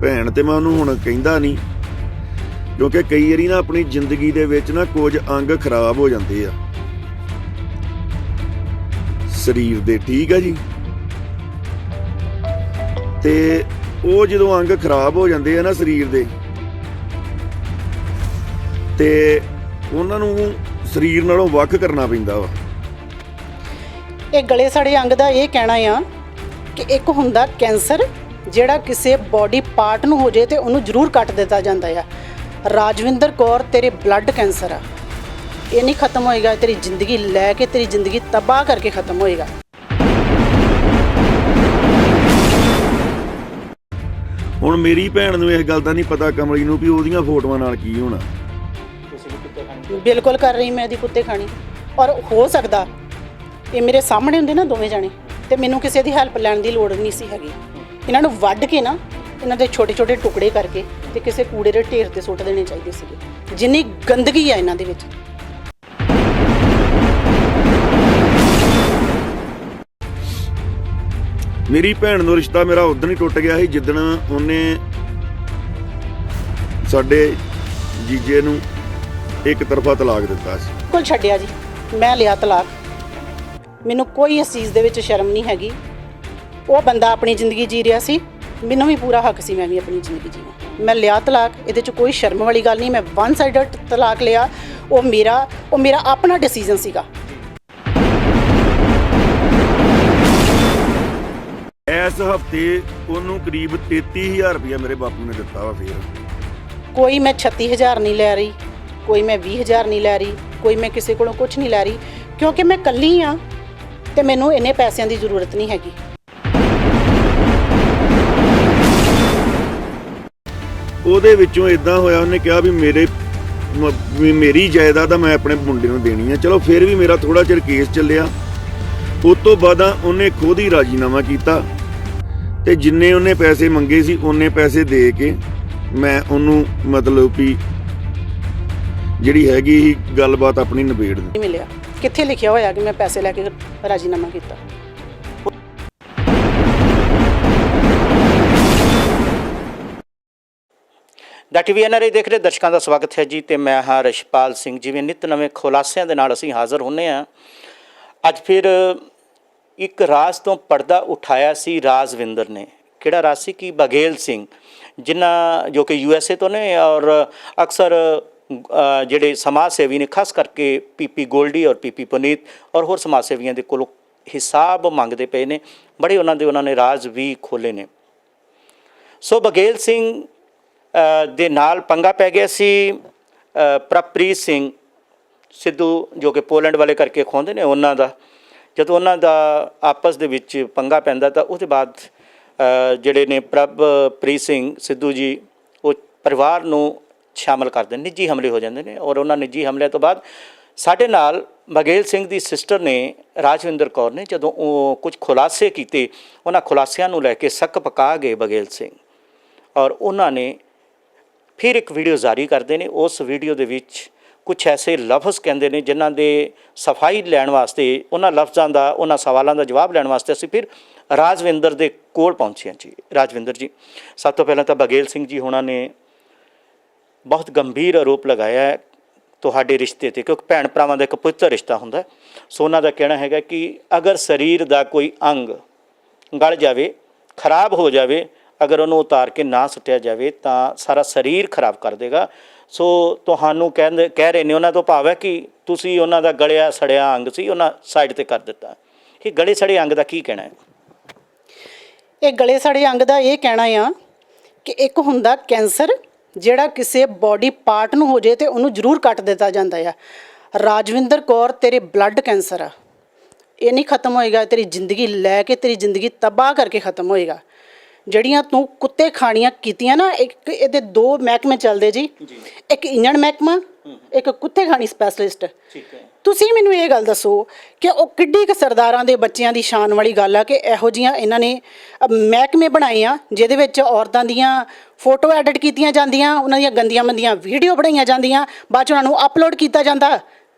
ਭੈਣ ਤੇ ਮੈਂ ਉਹਨੂੰ ਹੁਣ ਕਹਿੰਦਾ ਨਹੀਂ, ਕਿਉਂਕਿ ਕਈ ਵਾਰੀ ਨਾ ਆਪਣੀ ਜ਼ਿੰਦਗੀ ਦੇ ਵਿੱਚ ਨਾ ਕੁਝ ਅੰਗ ਖਰਾਬ ਹੋ ਜਾਂਦੇ ਆ ਸਰੀਰ ਦੇ, ਠੀਕ ਆ ਜੀ। ਤੇ ਉਹ ਜਦੋਂ ਅੰਗ ਖਰਾਬ ਹੋ ਜਾਂਦੇ ਆ ਨਾ ਸਰੀਰ ਦੇ, ਤੇ ਉਹਨਾਂ ਨੂੰ ਸਰੀਰ ਨਾਲੋਂ ਵੱਖ ਕਰਨਾ ਪੈਂਦਾ ਵਾ। ਇਹ ਗਲੇ ਸੜੇ ਅੰਗ ਦਾ ਇਹ ਕਹਿਣਾ ਆ ਕਿ ਇੱਕ ਹੁੰਦਾ ਕੈਂਸਰ ਜਿਹੜਾ ਕਿਸੇ ਬੋਡੀ ਪਾਰਟ ਨੂੰ ਹੋ ਜੇ ਤੇ ਉਹਨੂੰ ਜ਼ਰੂਰ ਕੱਟ ਦਿੱਤਾ ਜਾਂਦਾ ਆ। ਰਾਜਵਿੰਦਰ ਕੌਰ ਤੇਰੇ ਬਲੱਡ ਕੈਂਸਰ ਆ, ਇਹ ਨਹੀਂ ਖਤਮ ਹੋਏਗਾ, ਤੇਰੀ ਜ਼ਿੰਦਗੀ ਲੈ ਕੇ ਤੇਰੀ ਜ਼ਿੰਦਗੀ ਤਬਾਹ ਕਰਕੇ ਖਤਮ ਹੋਏਗਾ। ਹੁਣ ਮੇਰੀ ਭੈਣ ਨੂੰ ਇਸ ਗੱਲ ਦਾ ਨਹੀਂ ਪਤਾ ਕਮਲੀ ਨੂੰ ਵੀ ਉਹਦੀਆਂ ਫੋਟੋਆਂ ਨਾਲ ਕੀ ਹੋਣਾ। ਬਿਲਕੁਲ ਕਰ ਰਹੀ ਮੈਂ ਇਹਦੀ ਕੁੱਤੇ ਖਾਣੀ, ਔਰ ਹੋ ਸਕਦਾ ਇਹ ਮੇਰੇ ਸਾਹਮਣੇ ਹੁੰਦੇ ਨਾ ਦੋਵੇਂ ਜਾਣੇ ਤੇ ਮੈਨੂੰ ਕਿਸੇ ਦੀ ਹੈਲਪ ਲੈਣ ਦੀ ਲੋੜ ਨਹੀਂ ਸੀ ਹੈਗੀ। ਇਹਨਾਂ ਨੂੰ ਵੱਢ ਕੇ ਨਾ ਇਹਨਾਂ ਦੇ ਛੋਟੇ ਛੋਟੇ ਟੁਕੜੇ ਕਰਕੇ ਤੇ ਕਿਸੇ ਕੂੜੇ ਦੇ ਢੇਰ ਤੇ ਸੁੱਟ ਦੇਣੇ ਚਾਹੀਦੇ ਸੀਗੇ, ਜਿੰਨੀ ਗੰਦਗੀ ਆ ਇਹਨਾਂ ਦੇ ਵਿੱਚ। ਮੇਰੀ ਭੈਣ ਨੂੰ ਰਿਸ਼ਤਾ ਮੇਰਾ ਉਦੋਂ ਹੀ ਟੁੱਟ ਗਿਆ ਸੀ ਜਿੱਦਣ ਉਹਨੇ ਸਾਡੇ ਜੀਜੇ ਨੂੰ ਇੱਕ ਤਰਫਾ ਤਲਾਕ ਦਿੱਤਾ ਸੀ। ਬਿਲਕੁਲ ਛੱਡਿਆ ਜੀ, ਮੈਂ ਲਿਆ ਤਲਾਕ। ਮੈਨੂੰ ਕੋਈ ਇਸ ਚੀਜ਼ ਦੇ ਵਿੱਚ ਸ਼ਰਮ ਨਹੀਂ ਹੈਗੀ। ਉਹ ਬੰਦਾ ਆਪਣੀ ਜ਼ਿੰਦਗੀ ਜੀ ਰਿਹਾ ਸੀ, ਮੈਨੂੰ ਵੀ ਪੂਰਾ ਹੱਕ ਸੀ ਮੈਂ ਵੀ ਆਪਣੀ ਜ਼ਿੰਦਗੀ ਜੀਵਾਂ। ਮੈਂ ਲਿਆ ਤਲਾਕ, ਇਹਦੇ 'ਚ ਕੋਈ ਸ਼ਰਮ ਵਾਲੀ ਗੱਲ ਨਹੀਂ। ਮੈਂ ਵਨ ਸਾਈਡਡ ਤਲਾਕ ਲਿਆ, ਉਹ ਮੇਰਾ ਆਪਣਾ ਡਿਸੀਜਨ ਸੀਗਾ। ਇਸ ਹਫਤੇ ਉਹਨੂੰ ਕਰੀਬ 33,000 ਰੁਪਇਆ ਮੇਰੇ ਬਾਪੂ ਨੇ ਦਿੱਤਾ ਵਾ। ਫੇਰ ਕੋਈ ਮੈਂ 36,000 ਨਹੀਂ ਲੈ ਰਹੀ, ਕੋਈ ਮੈਂ 20,000 ਨਹੀਂ ਲੈ ਰਹੀ, ਕੋਈ ਮੈਂ ਕਿਸੇ ਕੋਲੋਂ ਕੁਝ ਨਹੀਂ ਲੈ ਰਹੀ, ਕਿਉਂਕਿ ਮੈਂ ਇਕੱਲੀ ਆ ਤੇ ਮੈਨੂੰ ਇੰਨੇ ਪੈਸਿਆਂ ਦੀ ਜ਼ਰੂਰਤ ਨਹੀਂ ਹੈਗੀ। ਉਹਦੇ ਵਿੱਚੋਂ ਇਦਾਂ ਹੋਇਆ, ਉਹਨੇ ਕਿਹਾ ਵੀ ਮੇਰੀ ਜਾਇਦਾਦ ਆ ਮੈਂ ਆਪਣੇ ਮੁੰਡੇ ਨੂੰ ਦੇਣੀ ਆ। ਚਲੋ ਫਿਰ ਵੀ ਮੇਰਾ ਥੋੜਾ ਚਿਰ ਕੇਸ ਚੱਲਿਆ। ਉਸ ਤੋਂ ਬਾਅਦ ਉਹਨੇ ਖੁਦ ਹੀ ਰਾਜੀਨਾਮਾ ਕੀਤਾ ਤੇ ਜਿੰਨੇ ਉਹਨੇ ਪੈਸੇ ਮੰਗੇ ਸੀ ਉਹਨੇ ਪੈਸੇ ਦੇ ਕੇ ਮੈਂ ਉਹਨੂੰ ਮਤਲਬ ਵੀ ਜਿਹੜੀ ਹੈਗੀ ਸੀ ਗੱਲਬਾਤ ਆਪਣੀ ਨਿਬੇੜ ਦਿੱਤੀ। ਮਿਲਿਆ ਕਿੱਥੇ ਲਿਖਿਆ ਹੋਇਆ ਕਿ ਮੈਂ ਪੈਸੇ ਲੈ ਕੇ ਰਾਜੀਨਾਮਾ ਕੀਤਾ? ਦਾ ਟੀਵੀ ਐਨਆਰਆਈ ਦੇਖ ਰਹੇ ਦਰਸ਼ਕਾਂ ਦਾ ਸਵਾਗਤ ਹੈ ਜੀ, ਤੇ ਮੈਂ ਹਾਂ ਰਸ਼ਪਾਲ ਸਿੰਘ। ਜਿਵੇਂ ਨਿਤ ਨਵੇਂ ਖੁਲਾਸਿਆਂ ਦੇ ਨਾਲ ਅਸੀਂ ਹਾਜ਼ਰ ਹੁੰਦੇ ਹਾਂ। ਅੱਜ ਫਿਰ ਇੱਕ ਰਾਜ ਤੋਂ ਪਰਦਾ ਉਠਾਇਆ ਸੀ ਰਾਜਵਿੰਦਰ ਨੇ। ਕਿਹੜਾ ਰਾਜ ਸੀ? ਕਿ ਬਘੇਲ ਸਿੰਘ, ਜਿਨ੍ਹਾਂ ਜੋ ਕਿ USA ਤੋਂ ਨੇ ਔਰ ਅਕਸਰ ਜਿਹੜੇ ਸਮਾਜ ਸੇਵੀ ਨੇ, ਖਾਸ ਕਰਕੇ PP ਗੋਲਡੀ ਔਰ PP ਪੁਨੀਤ ਔਰ ਹੋਰ ਸਮਾਜ ਸੇਵੀਆਂ ਦੇ ਕੋਲੋਂ ਹਿਸਾਬ ਮੰਗਦੇ ਪਏ ਨੇ। ਬੜੇ ਉਹਨਾਂ ਨੇ ਰਾਜ ਵੀ ਖੋਲ੍ਹੇ ਨੇ। ਸੋ ਬਘੇਲ ਸਿੰਘ ਦੇ ਨਾਲ ਪੰਗਾ ਪੈ ਗਿਆ ਸੀ ਪ੍ਰਭਪ੍ਰੀਤ ਸਿੰਘ ਸਿੱਧੂ, ਜੋ ਕਿ ਪੋਲੈਂਡ ਵਾਲੇ ਕਰਕੇ ਖਵਾਉਂਦੇ ਨੇ ਉਹਨਾਂ ਦਾ। ਜਦੋਂ ਉਹਨਾਂ ਦਾ ਆਪਸ ਦੇ ਵਿੱਚ ਪੰਗਾ ਪੈਂਦਾ ਤਾਂ ਉਹਦੇ ਬਾਅਦ ਜਿਹੜੇ ਨੇ ਪ੍ਰਭਪ੍ਰੀਤ ਸਿੰਘ ਸਿੱਧੂ ਜੀ ਉਹ ਪਰਿਵਾਰ ਨੂੰ ਸ਼ਾਮਲ ਕਰਦੇ ਨੇ, ਨਿੱਜੀ ਹਮਲੇ ਹੋ ਜਾਂਦੇ ਨੇ। ਔਰ ਉਹਨਾਂ ਨਿੱਜੀ ਹਮਲਿਆਂ ਤੋਂ ਬਾਅਦ ਸਾਡੇ ਨਾਲ ਬਘੇਲ ਸਿੰਘ ਦੀ ਸਿਸਟਰ ਨੇ ਰਾਜਵਿੰਦਰ ਕੌਰ ਨੇ ਜਦੋਂ ਉਹ ਕੁਝ ਖੁਲਾਸੇ ਕੀਤੇ, ਉਹਨਾਂ ਖੁਲਾਸਿਆਂ ਨੂੰ ਲੈ ਕੇ ਸੱਕ ਪਕਾ ਗਏ ਬਘੇਲ ਸਿੰਘ। ਔਰ ਉਹਨਾਂ ਨੇ ਫਿਰ ਇੱਕ ਵੀਡੀਓ ਜਾਰੀ ਕਰਦੇ ਨੇ। ਉਸ ਵੀਡੀਓ ਦੇ ਵਿੱਚ ਕੁਛ ਐਸੇ ਲਫ਼ਜ਼ ਕਹਿੰਦੇ ਨੇ ਜਿਨ੍ਹਾਂ ਦੇ ਸਫਾਈ ਲੈਣ ਵਾਸਤੇ, ਉਹਨਾਂ ਲਫ਼ਜ਼ਾਂ ਦਾ, ਉਹਨਾਂ ਸਵਾਲਾਂ ਦਾ ਜਵਾਬ ਲੈਣ ਵਾਸਤੇ ਅਸੀਂ ਫਿਰ ਰਾਜਵਿੰਦਰ ਦੇ ਕੋਲ ਪਹੁੰਚੇ ਹਾਂ ਜੀ। ਰਾਜਵਿੰਦਰ ਜੀ, ਸਭ ਤੋਂ ਪਹਿਲਾਂ ਤਾਂ ਬਘੇਲ ਸਿੰਘ ਜੀ ਹੋਣਾ ਨੇ ਬਹੁਤ ਗੰਭੀਰ ਆਰੋਪ ਲਗਾਇਆ ਤੁਹਾਡੇ ਰਿਸ਼ਤੇ 'ਤੇ, ਕਿਉਂਕਿ ਭੈਣ ਭਰਾਵਾਂ ਦਾ ਇੱਕ ਪਵਿੱਤਰ ਰਿਸ਼ਤਾ ਹੁੰਦਾ। ਸੋ ਉਹਨਾਂ ਦਾ ਕਹਿਣਾ ਹੈਗਾ ਕਿ ਅਗਰ ਸਰੀਰ ਦਾ ਕੋਈ ਅੰਗ ਗਲ ਜਾਵੇ, ਖਰਾਬ ਹੋ ਜਾਵੇ, ਅਗਰ ਉਹਨੂੰ ਉਤਾਰ ਕੇ ਨਾ ਸੁੱਟਿਆ ਜਾਵੇ ਤਾਂ ਸਾਰਾ ਸਰੀਰ ਖਰਾਬ ਕਰ ਦੇਗਾ। ਸੋ ਤੁਹਾਨੂੰ ਕਹਿ ਰਹੇ ਨੇ, ਉਹਨਾਂ ਤੋਂ ਭਾਵ ਹੈ ਕਿ ਤੁਸੀਂ ਉਹਨਾਂ ਦਾ ਗਲਿਆ ਸੜਿਆ ਅੰਗ ਸੀ ਉਹਨਾਂ ਸਾਈਡ 'ਤੇ ਕਰ ਦਿੱਤਾ। ਕਿ ਗਲੇ ਸੜੇ ਅੰਗ ਦਾ ਕੀ ਕਹਿਣਾ ਹੈ? ਇਹ ਗਲੇ ਸੜੇ ਅੰਗ ਦਾ ਇਹ ਕਹਿਣਾ ਆ ਕਿ ਇੱਕ ਹੁੰਦਾ ਕੈਂਸਰ ਜਿਹੜਾ ਕਿਸੇ ਬੋਡੀ ਪਾਰਟ ਨੂੰ ਹੋ ਜੇ ਤੇ ਉਹਨੂੰ ਜ਼ਰੂਰ ਕੱਟ ਦਿੱਤਾ ਜਾਂਦਾ ਆ। ਰਾਜਵਿੰਦਰ ਕੌਰ ਤੇਰੇ ਬਲੱਡ ਕੈਂਸਰ ਆ, ਇਹ ਨਹੀਂ ਖਤਮ ਹੋਏਗਾ, ਤੇਰੀ ਜ਼ਿੰਦਗੀ ਲੈ ਕੇ ਤੇਰੀ ਜ਼ਿੰਦਗੀ ਤਬਾਹ ਕਰਕੇ ਖਤਮ ਹੋਏਗਾ। ਜਿਹੜੀਆਂ ਤੂੰ ਕੁੱਤੇ ਖਾਣੀਆਂ ਕੀਤੀਆਂ ਨਾ, ਇੱਕ ਇਹਦੇ ਦੋ ਮਹਿਕਮੇ ਚੱਲਦੇ ਜੀ, ਇੱਕ ਇੰਜਣ ਮਹਿਕਮਾ, ਇੱਕ ਕੁੱਤੇ ਖਾਣੀ ਸਪੈਸ਼ਲਿਸਟ। ਤੁਸੀਂ ਮੈਨੂੰ ਇਹ ਗੱਲ ਦੱਸੋ ਕਿ ਉਹ ਕਿੱਡੀ ਕੁ ਸਰਦਾਰਾਂ ਦੇ ਬੱਚਿਆਂ ਦੀ ਸ਼ਾਨ ਵਾਲੀ ਗੱਲ ਆ ਕਿ ਇਹੋ ਜਿਹੀਆਂ ਇਹਨਾਂ ਨੇ ਮਹਿਕਮੇ ਬਣਾਏ ਆ ਜਿਹਦੇ ਵਿੱਚ ਔਰਤਾਂ ਦੀਆਂ ਫੋਟੋ ਐਡਿਟ ਕੀਤੀਆਂ ਜਾਂਦੀਆਂ, ਉਹਨਾਂ ਦੀਆਂ ਗੰਦੀਆਂ ਮੰਦੀਆਂ ਵੀਡੀਓ ਬਣਾਈਆਂ ਜਾਂਦੀਆਂ, ਬਾਅਦ 'ਚ ਉਹਨਾਂ ਨੂੰ ਅਪਲੋਡ ਕੀਤਾ ਜਾਂਦਾ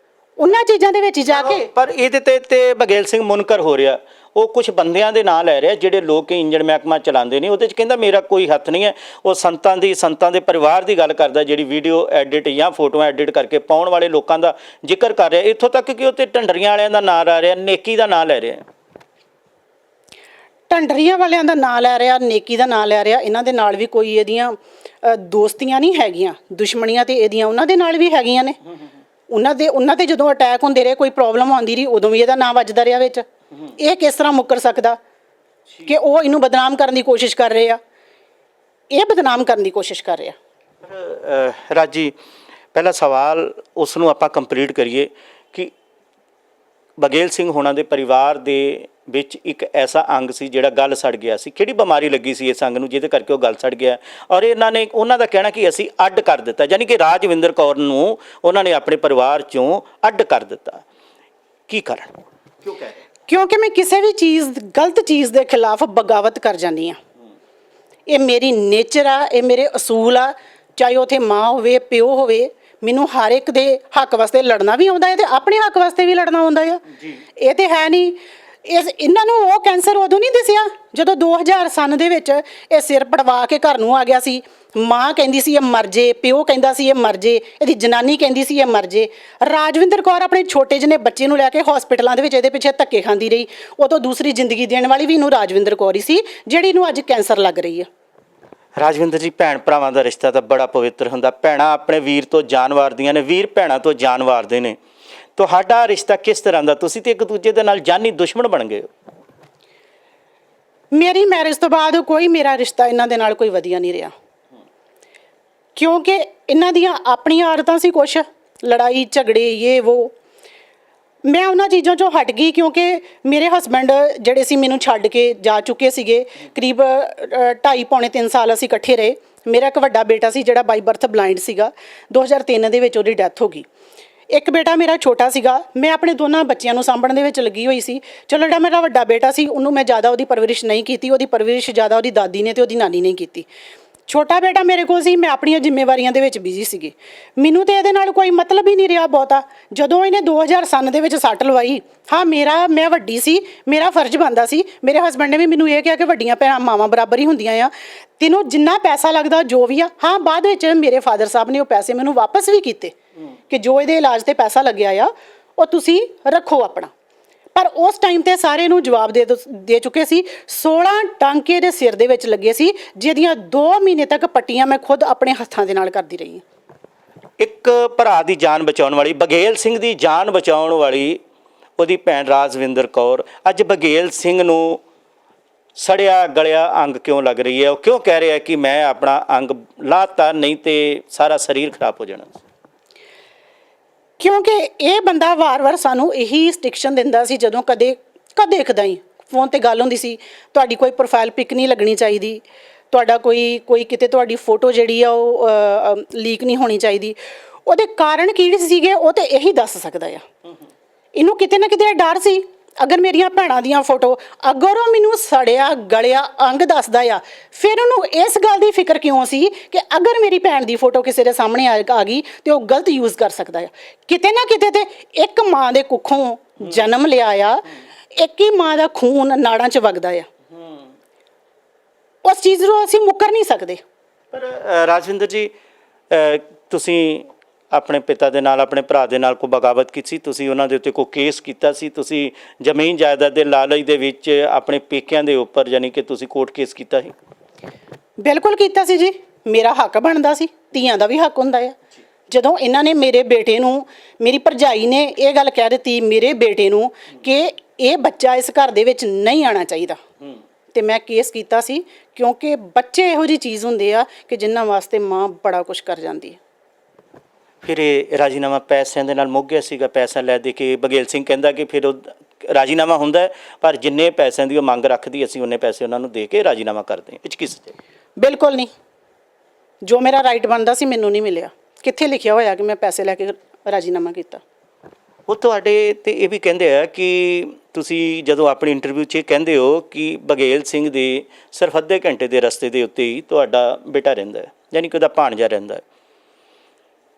ਉਹਨਾਂ ਚੀਜ਼ਾਂ ਦੇ ਵਿੱਚ ਜਾ ਕੇ। ਪਰ ਇਹਦੇ ਤੇ ਬਘੇਲ ਸਿੰਘ ਮੁਨਕਰ ਹੋ ਰਿਹਾ। ਉਹ ਕੁਝ ਬੰਦਿਆਂ ਦੇ ਨਾਂ ਲੈ ਰਿਹਾ ਜਿਹੜੇ ਲੋਕ ਇੰਜਣ ਮਹਿਕਮਾ ਚਲਾਉਂਦੇ ਨੇ। ਉਹਦੇ 'ਚ ਕਹਿੰਦਾ ਮੇਰਾ ਕੋਈ ਹੱਥ ਨਹੀਂ ਹੈ। ਉਹ ਸੰਤਾਂ ਦੇ ਪਰਿਵਾਰ ਦੀ ਗੱਲ ਕਰਦਾ, ਜਿਹੜੀ ਵੀਡੀਓ ਐਡਿਟ ਜਾਂ ਫੋਟੋਆਂ ਐਡਿਟ ਕਰਕੇ ਪਾਉਣ ਵਾਲੇ ਲੋਕਾਂ ਦਾ ਜ਼ਿਕਰ ਕਰ ਰਿਹਾ, ਇੱਥੋਂ ਤੱਕ ਕਿ ਉਹ 'ਤੇ ਢੰਡਰੀਆਂ ਵਾਲਿਆਂ ਦਾ ਨਾਂ ਲੈ ਰਿਹਾ, ਨੇਕੀ ਦਾ ਨਾਂ ਲੈ ਰਿਹਾ। ਢੰਡਰੀਆਂ ਵਾਲਿਆਂ ਦਾ ਨਾਂ ਲੈ ਰਿਹਾ, ਨੇਕੀ ਦਾ ਨਾਂ ਲੈ ਰਿਹਾ। ਇਹਨਾਂ ਦੇ ਨਾਲ ਵੀ ਕੋਈ ਇਹਦੀਆਂ ਦੋਸਤੀਆਂ ਨਹੀਂ ਹੈਗੀਆਂ, ਦੁਸ਼ਮਣੀਆਂ ਤੇ ਇਹਦੀਆਂ ਉਹਨਾਂ ਦੇ ਨਾਲ ਵੀ ਹੈਗੀਆਂ ਨੇ। ਉਹਨਾਂ ਤੇ ਜਦੋਂ ਅਟੈਕ ਹੁੰਦੇ ਰਹੇ, ਕੋਈ ਪ੍ਰੋਬਲਮ ਆਉਂਦੀ ਰਹੀ, ਉਦੋਂ ਵੀ ਇਹਦਾ ਨਾਂ ਵੱਜਦਾ ਰਿਹਾ ਵਿੱਚ। ਇਹ ਕਿਸ ਤਰ੍ਹਾਂ ਮੁੱਕਰ ਸਕਦਾ ਕਿ ਉਹ ਇਹਨੂੰ ਬਦਨਾਮ ਕਰਨ ਦੀ ਕੋਸ਼ਿਸ਼ ਕਰ ਰਹੇ ਆ? ਇਹ ਬਦਨਾਮ ਕਰਨ ਦੀ ਕੋਸ਼ਿਸ਼ ਕਰ ਰਿਹਾ। ਰਾਜੀ, ਪਹਿਲਾ ਸਵਾਲ ਉਸ ਨੂੰ ਆਪਾਂ ਕੰਪਲੀਟ ਕਰੀਏ ਕਿ ਬਘੇਲ ਸਿੰਘ ਹੋਣਾ ਦੇ ਪਰਿਵਾਰ ਦੇ ਵਿੱਚ ਇੱਕ ਐਸਾ ਅੰਗ ਸੀ ਜਿਹੜਾ ਗਲ ਸੜ ਗਿਆ ਸੀ। ਕਿਹੜੀ ਬਿਮਾਰੀ ਲੱਗੀ ਸੀ ਇਸ ਅੰਗ ਨੂੰ ਜਿਹਦੇ ਕਰਕੇ ਉਹ ਗਲ ਸੜ ਗਿਆ? ਔਰ ਉਹਨਾਂ ਦਾ ਕਹਿਣਾ ਕਿ ਅਸੀਂ ਅੱਡ ਕਰ ਦਿੱਤਾ, ਯਾਨੀ ਕਿ ਰਾਜਵਿੰਦਰ ਕੌਰ ਨੂੰ ਉਹਨਾਂ ਨੇ ਆਪਣੇ ਪਰਿਵਾਰ 'ਚੋਂ ਅੱਡ ਕਰ ਦਿੱਤਾ। ਕੀ ਕਾਰਨ, ਕਿਉਂ ਕਹਿ ਰਹੇ? ਕਿਉਂਕਿ ਮੈਂ ਕਿਸੇ ਵੀ ਗਲਤ ਚੀਜ਼ ਦੇ ਖਿਲਾਫ ਬਗਾਵਤ ਕਰ ਜਾਂਦੀ ਹਾਂ। ਇਹ ਮੇਰੀ ਨੇਚਰ ਆ, ਇਹ ਮੇਰੇ ਅਸੂਲ ਆ। ਚਾਹੇ ਉੱਥੇ ਮਾਂ ਹੋਵੇ, ਪਿਓ ਹੋਵੇ, ਮੈਨੂੰ ਹਰ ਇੱਕ ਦੇ ਹੱਕ ਵਾਸਤੇ ਲੜਨਾ ਵੀ ਆਉਂਦਾ ਹੈ ਤੇ ਆਪਣੇ ਹੱਕ ਵਾਸਤੇ ਵੀ ਲੜਨਾ ਆਉਂਦਾ ਆ। ਇਹ ਤੇ ਹੈ ਨਹੀਂ। ਇਹਨਾਂ ਨੂੰ ਉਹ ਕੈਂਸਰ ਉਦੋਂ ਨਹੀਂ ਦਿਸਿਆ ਜਦੋਂ 2000 ਸਨ ਦੇ ਵਿੱਚ ਇਹ ਸਿਰ ਪੜਵਾ ਕੇ ਘਰ ਨੂੰ ਆ ਗਿਆ ਸੀ। ਮਾਂ ਕਹਿੰਦੀ ਸੀ ਇਹ ਮਰ ਜੇ, ਪਿਓ ਕਹਿੰਦਾ ਸੀ ਇਹ ਮਰ ਜੇ, ਇਹਦੀ ਜਨਾਨੀ ਕਹਿੰਦੀ ਸੀ ਇਹ ਮਰ ਜੇ। ਰਾਜਵਿੰਦਰ ਕੌਰ ਆਪਣੇ ਛੋਟੇ ਜਿਹੇ ਬੱਚੇ ਨੂੰ ਲੈ ਕੇ ਹਸਪੀਟਲਾਂ ਦੇ ਵਿੱਚ ਇਹਦੇ ਪਿੱਛੇ ਧੱਕੇ ਖਾਂਦੀ ਰਹੀ। ਉਹ ਤੋਂ ਦੂਸਰੀ ਜ਼ਿੰਦਗੀ ਦੇਣ ਵਾਲੀ ਵੀ ਇਹਨੂੰ ਰਾਜਵਿੰਦਰ ਕੌਰ ਹੀ ਸੀ, ਜਿਹੜੀ ਨੂੰ ਅੱਜ ਕੈਂਸਰ ਲੱਗ ਰਹੀ ਆ। ਰਾਜਵਿੰਦਰ ਜੀ, ਭੈਣ ਭਰਾਵਾਂ ਦਾ ਰਿਸ਼ਤਾ ਤਾਂ ਬੜਾ ਪਵਿੱਤਰ ਹੁੰਦਾ। ਭੈਣਾਂ ਆਪਣੇ ਵੀਰ ਤੋਂ ਜਾਨ ਵਾਰਦੀਆਂ ਨੇ, ਵੀਰ ਭੈਣਾਂ ਤੋਂ ਜਾਨ ਵਾਰਦੇ ਨੇ। ਤੁਹਾਡਾ ਰਿਸ਼ਤਾ ਕਿਸ ਤਰ੍ਹਾਂ ਦਾ? ਤੁਸੀਂ ਤੇ ਇੱਕ ਦੂਜੇ ਦੇ ਨਾਲ ਜਾਨੀ ਦੁਸ਼ਮਣ ਬਣ ਗਏ ਹੋ। ਮੇਰੀ ਮੈਰਿਜ ਤੋਂ ਬਾਅਦ ਕੋਈ ਮੇਰਾ ਰਿਸ਼ਤਾ ਇਹਨਾਂ ਦੇ ਨਾਲ ਕੋਈ ਵਧੀਆ ਨਹੀਂ ਰਿਹਾ, ਕਿਉਂਕਿ ਇਹਨਾਂ ਦੀਆਂ ਆਪਣੀਆਂ ਆਦਤਾਂ ਸੀ, ਕੁਛ ਲੜਾਈ ਝਗੜੇ ਇਹ ਵੋ। ਮੈਂ ਉਹਨਾਂ ਚੀਜ਼ਾਂ 'ਚੋਂ ਹਟ ਗਈ ਕਿਉਂਕਿ ਮੇਰੇ ਹਸਬੈਂਡ ਜਿਹੜੇ ਸੀ ਮੈਨੂੰ ਛੱਡ ਕੇ ਜਾ ਚੁੱਕੇ ਸੀਗੇ। ਕਰੀਬ 2.5 ਪੌਣੇ 3 ਸਾਲ ਅਸੀਂ ਇਕੱਠੇ ਰਹੇ। ਮੇਰਾ ਇੱਕ ਵੱਡਾ ਬੇਟਾ ਸੀ ਜਿਹੜਾ ਬਾਈ ਬਰਥ ਬਲਾਈਂਡ ਸੀਗਾ। 2003 ਦੇ ਵਿੱਚ ਉਹਦੀ ਡੈਥ ਹੋ ਗਈ। ਇੱਕ ਬੇਟਾ ਮੇਰਾ ਛੋਟਾ ਸੀਗਾ। ਮੈਂ ਆਪਣੇ ਦੋਨਾਂ ਬੱਚਿਆਂ ਨੂੰ ਸਾਂਭਣ ਦੇ ਵਿੱਚ ਲੱਗੀ ਹੋਈ ਸੀ। ਚਲੋ ਜਿਹੜਾ ਮੇਰਾ ਵੱਡਾ ਬੇਟਾ ਸੀ ਉਹਨੂੰ ਮੈਂ ਜ਼ਿਆਦਾ ਉਹਦੀ ਪਰਵਰਿਸ਼ ਨਹੀਂ ਕੀਤੀ, ਉਹਦੀ ਪਰਵਰਿਸ਼ ਜ਼ਿਆਦਾ ਉਹਦੀ ਦਾਦੀ ਨੇ ਤੇ ਉਹਦੀ ਨਾਨੀ ਨੇ ਕੀਤੀ। ਛੋਟਾ ਬੇਟਾ ਮੇਰੇ ਕੋਲ ਸੀ, ਮੈਂ ਆਪਣੀਆਂ ਜ਼ਿੰਮੇਵਾਰੀਆਂ ਦੇ ਵਿੱਚ ਬਿਜ਼ੀ ਸੀਗੀ। ਮੈਨੂੰ ਤੇ ਇਹਦੇ ਨਾਲ ਕੋਈ ਮਤਲਬ ਹੀ ਨਹੀਂ ਰਿਹਾ ਬਹੁਤਾ। ਜਦੋਂ ਇਹਨੇ 2000 ਸਨ ਦੇ ਵਿੱਚ ਸੱਟ ਲਵਾਈ, ਹਾਂ ਮੈਂ ਵੱਡੀ ਸੀ, ਮੇਰਾ ਫਰਜ਼ ਬਣਦਾ ਸੀ। ਮੇਰੇ ਹਸਬੈਂਡ ਨੇ ਵੀ ਮੈਨੂੰ ਇਹ ਕਿਹਾ ਕਿ ਵੱਡੀਆਂ ਭੈਣਾਂ ਮਾਵਾਂ ਬਰਾਬਰ ਹੀ ਹੁੰਦੀਆਂ ਆ, ਤੈਨੂੰ ਜਿੰਨਾ ਪੈਸਾ ਲੱਗਦਾ ਜੋ ਵੀ ਆ। ਹਾਂ, ਬਾਅਦ ਵਿੱਚ ਮੇਰੇ ਫਾਦਰ ਸਾਹਿਬ ਨੇ ਉਹ ਪੈਸੇ ਮੈਨੂੰ ਵਾਪਸ ਵੀ ਕੀਤੇ ਕਿ ਜੋ ਇਹਦੇ ਇਲਾਜ ਤੇ ਪੈਸਾ ਲੱਗਿਆ ਆ ਉਹ ਤੁਸੀਂ ਰੱਖੋ ਆਪਣਾ। ਪਰ ਉਸ ਟਾਈਮ ਤੇ ਸਾਰੇ ਨੂੰ ਜਵਾਬ ਦੇ ਚੁੱਕੇ ਸੀ। 16 ਟਾਂਕੇ ਦੇ ਸਿਰ ਦੇ ਵਿੱਚ ਲੱਗੇ ਸੀ, ਜਿਹਦੀਆਂ 2 ਮਹੀਨੇ ਤੱਕ ਪੱਟੀਆਂ ਮੈਂ ਖੁਦ ਆਪਣੇ ਹੱਥਾਂ ਦੇ ਨਾਲ ਕਰਦੀ ਰਹੀ। ਇੱਕ ਭਰਾ ਦੀ ਜਾਨ ਬਚਾਉਣ ਵਾਲੀ, ਬਘੇਲ ਸਿੰਘ ਦੀ ਜਾਨ ਬਚਾਉਣ ਵਾਲੀ ਉਹਦੀ ਭੈਣ ਰਾਜਵਿੰਦਰ ਕੌਰ ਅੱਜ ਬਘੇਲ ਸਿੰਘ ਨੂੰ ਸੜਿਆ ਗਲਿਆ ਅੰਗ ਕਿਉਂ ਲੱਗ ਰਹੀ ਹੈ? ਉਹ ਕਿਉਂ ਕਹਿ ਰਿਹਾ ਕਿ ਮੈਂ ਆਪਣਾ ਅੰਗ ਲਾਤਾ, ਨਹੀਂ ਤੇ ਸਾਰਾ ਸਰੀਰ ਖਰਾਬ ਹੋ ਜਾਣਾ? ਕਿਉਂਕਿ ਇਹ ਬੰਦਾ ਵਾਰ-ਵਾਰ ਸਾਨੂੰ ਇਹੀ ਸਟਿਕਸ਼ਨ ਦਿੰਦਾ ਸੀ। ਜਦੋਂ ਕਦੇ ਕਦਾਈ ਫੋਨ ਤੇ ਗੱਲ ਹੁੰਦੀ ਸੀ, ਤੁਹਾਡੀ ਕੋਈ ਪ੍ਰੋਫਾਈਲ ਪਿਕ ਨਹੀਂ ਲੱਗਣੀ ਚਾਹੀਦੀ, ਤੁਹਾਡਾ ਕੋਈ ਕਿਤੇ ਤੁਹਾਡੀ ਫੋਟੋ ਜਿਹੜੀ ਆ ਉਹ ਲੀਕ ਨਹੀਂ ਹੋਣੀ ਚਾਹੀਦੀ। ਉਹਦੇ ਕਾਰਨ ਕੀ ਸੀਗੇ ਉਹ ਤੇ ਇਹੀ ਦੱਸ ਸਕਦਾ ਆ। ਇਹਨੂੰ ਕਿਤੇ ਨਾ ਕਿਤੇ ਡਰ ਸੀ। ਅਗਰ ਮੇਰੀਆਂ ਭੈਣਾਂ ਦੀਆਂ ਫੋਟੋ, ਅਗਰ ਉਹ ਮੈਨੂੰ ਸੜਿਆ ਗਲਿਆ ਅੰਗ ਦੱਸਦਾ ਆ, ਫਿਰ ਉਹਨੂੰ ਇਸ ਗੱਲ ਦੀ ਫਿਕਰ ਕਿਉਂ ਸੀ ਕਿ ਅਗਰ ਮੇਰੀ ਭੈਣ ਦੀ ਫੋਟੋ ਕਿਸੇ ਦੇ ਸਾਹਮਣੇ ਆ ਗਈ ਤੇ ਉਹ ਗਲਤ ਯੂਜ਼ ਕਰ ਸਕਦਾ ਆ। ਕਿਤੇ ਨਾ ਕਿਤੇ ਤੇ ਇੱਕ ਮਾਂ ਦੇ ਕੁੱਖੋਂ ਜਨਮ ਲਿਆ ਆ, ਇੱਕ ਹੀ ਮਾਂ ਦਾ ਖੂਨ ਨਾੜਾਂ 'ਚ ਵਗਦਾ ਆ। ਉਸ ਚੀਜ਼ ਨੂੰ ਅਸੀਂ ਮੁੱਕਰ ਨਹੀਂ ਸਕਦੇ। ਪਰ ਰਾਜਵਿੰਦਰ ਜੀ, ਤੁਸੀਂ ਆਪਣੇ ਪਿਤਾ ਦੇ ਨਾਲ, ਆਪਣੇ ਭਰਾ ਦੇ ਨਾਲ ਕੋਈ ਬਗਾਵਤ ਕੀਤੀ ਸੀ? ਤੁਸੀਂ ਉਹਨਾਂ ਦੇ ਉੱਤੇ ਕੋਈ ਕੇਸ ਕੀਤਾ ਸੀ? ਤੁਸੀਂ ਜ਼ਮੀਨ ਜਾਇਦਾਦ ਦੇ ਲਾਲਚ ਦੇ ਵਿੱਚ ਆਪਣੇ ਪੇਕਿਆਂ ਦੇ ਉੱਪਰ ਯਾਨੀ ਕਿ ਤੁਸੀਂ ਕੋਰਟ ਕੇਸ ਕੀਤਾ ਸੀ? ਬਿਲਕੁਲ ਕੀਤਾ ਸੀ ਜੀ। ਮੇਰਾ ਹੱਕ ਬਣਦਾ ਸੀ, ਧੀਆਂ ਦਾ ਵੀ ਹੱਕ ਹੁੰਦਾ ਆ। ਜਦੋਂ ਇਹਨਾਂ ਨੇ ਮੇਰੇ ਬੇਟੇ ਨੂੰ, ਮੇਰੀ ਭਰਜਾਈ ਨੇ ਇਹ ਗੱਲ ਕਹਿ ਦਿੱਤੀ ਮੇਰੇ ਬੇਟੇ ਨੂੰ ਕਿ ਇਹ ਬੱਚਾ ਇਸ ਘਰ ਦੇ ਵਿੱਚ ਨਹੀਂ ਆਉਣਾ ਚਾਹੀਦਾ, ਤੇ ਮੈਂ ਕੇਸ ਕੀਤਾ ਸੀ। ਕਿਉਂਕਿ ਬੱਚੇ ਇਹੋ ਜਿਹੀ ਚੀਜ਼ ਹੁੰਦੇ ਆ ਕਿ ਜਿਨ੍ਹਾਂ ਵਾਸਤੇ ਮਾਂ ਬੜਾ ਕੁਝ ਕਰ ਜਾਂਦੀ ਹੈ। ਫਿਰ ਇਹ ਰਾਜੀਨਾਮਾ ਪੈਸਿਆਂ ਦੇ ਨਾਲ ਮੁੱਕ ਗਿਆ ਸੀਗਾ? ਪੈਸਾ ਲੈ ਦੇ ਕੇ ਬਘੇਲ ਸਿੰਘ ਕਹਿੰਦਾ ਕਿ ਫਿਰ ਉਹ ਰਾਜੀਨਾਮਾ ਹੁੰਦਾ ਹੈ, ਪਰ ਜਿੰਨੇ ਪੈਸਿਆਂ ਦੀ ਉਹ ਮੰਗ ਰੱਖਦੀ ਅਸੀਂ ਉਹਨੇ ਪੈਸੇ ਉਹਨਾਂ ਨੂੰ ਦੇ ਕੇ ਰਾਜੀਨਾਮਾ ਕਰਦੇ ਹਾਂ। ਕਿਸ ਬਿਲਕੁਲ ਨਹੀਂ। ਜੋ ਮੇਰਾ ਰਾਈਟ ਬਣਦਾ ਸੀ ਮੈਨੂੰ ਨਹੀਂ ਮਿਲਿਆ। ਕਿੱਥੇ ਲਿਖਿਆ ਹੋਇਆ ਕਿ ਮੈਂ ਪੈਸੇ ਲੈ ਕੇ ਰਾਜੀਨਾਮਾ ਕੀਤਾ? ਉਹ ਤੁਹਾਡੇ ਤੇ ਇਹ ਵੀ ਕਹਿੰਦੇ ਆ ਕਿ ਤੁਸੀਂ ਜਦੋਂ ਆਪਣੀ ਇੰਟਰਵਿਊ 'ਚ ਕਹਿੰਦੇ ਹੋ ਕਿ ਬਘੇਲ ਸਿੰਘ ਦੇ ਸਿਰਫ ਅੱਧੇ ਘੰਟੇ ਦੇ ਰਸਤੇ ਦੇ ਉੱਤੇ ਹੀ ਤੁਹਾਡਾ ਬੇਟਾ ਰਹਿੰਦਾ ਹੈ, ਯਾਨੀ ਕਿ ਉਹਦਾ ਭਾਣਜਾ ਰਹਿੰਦਾ ਹੈ,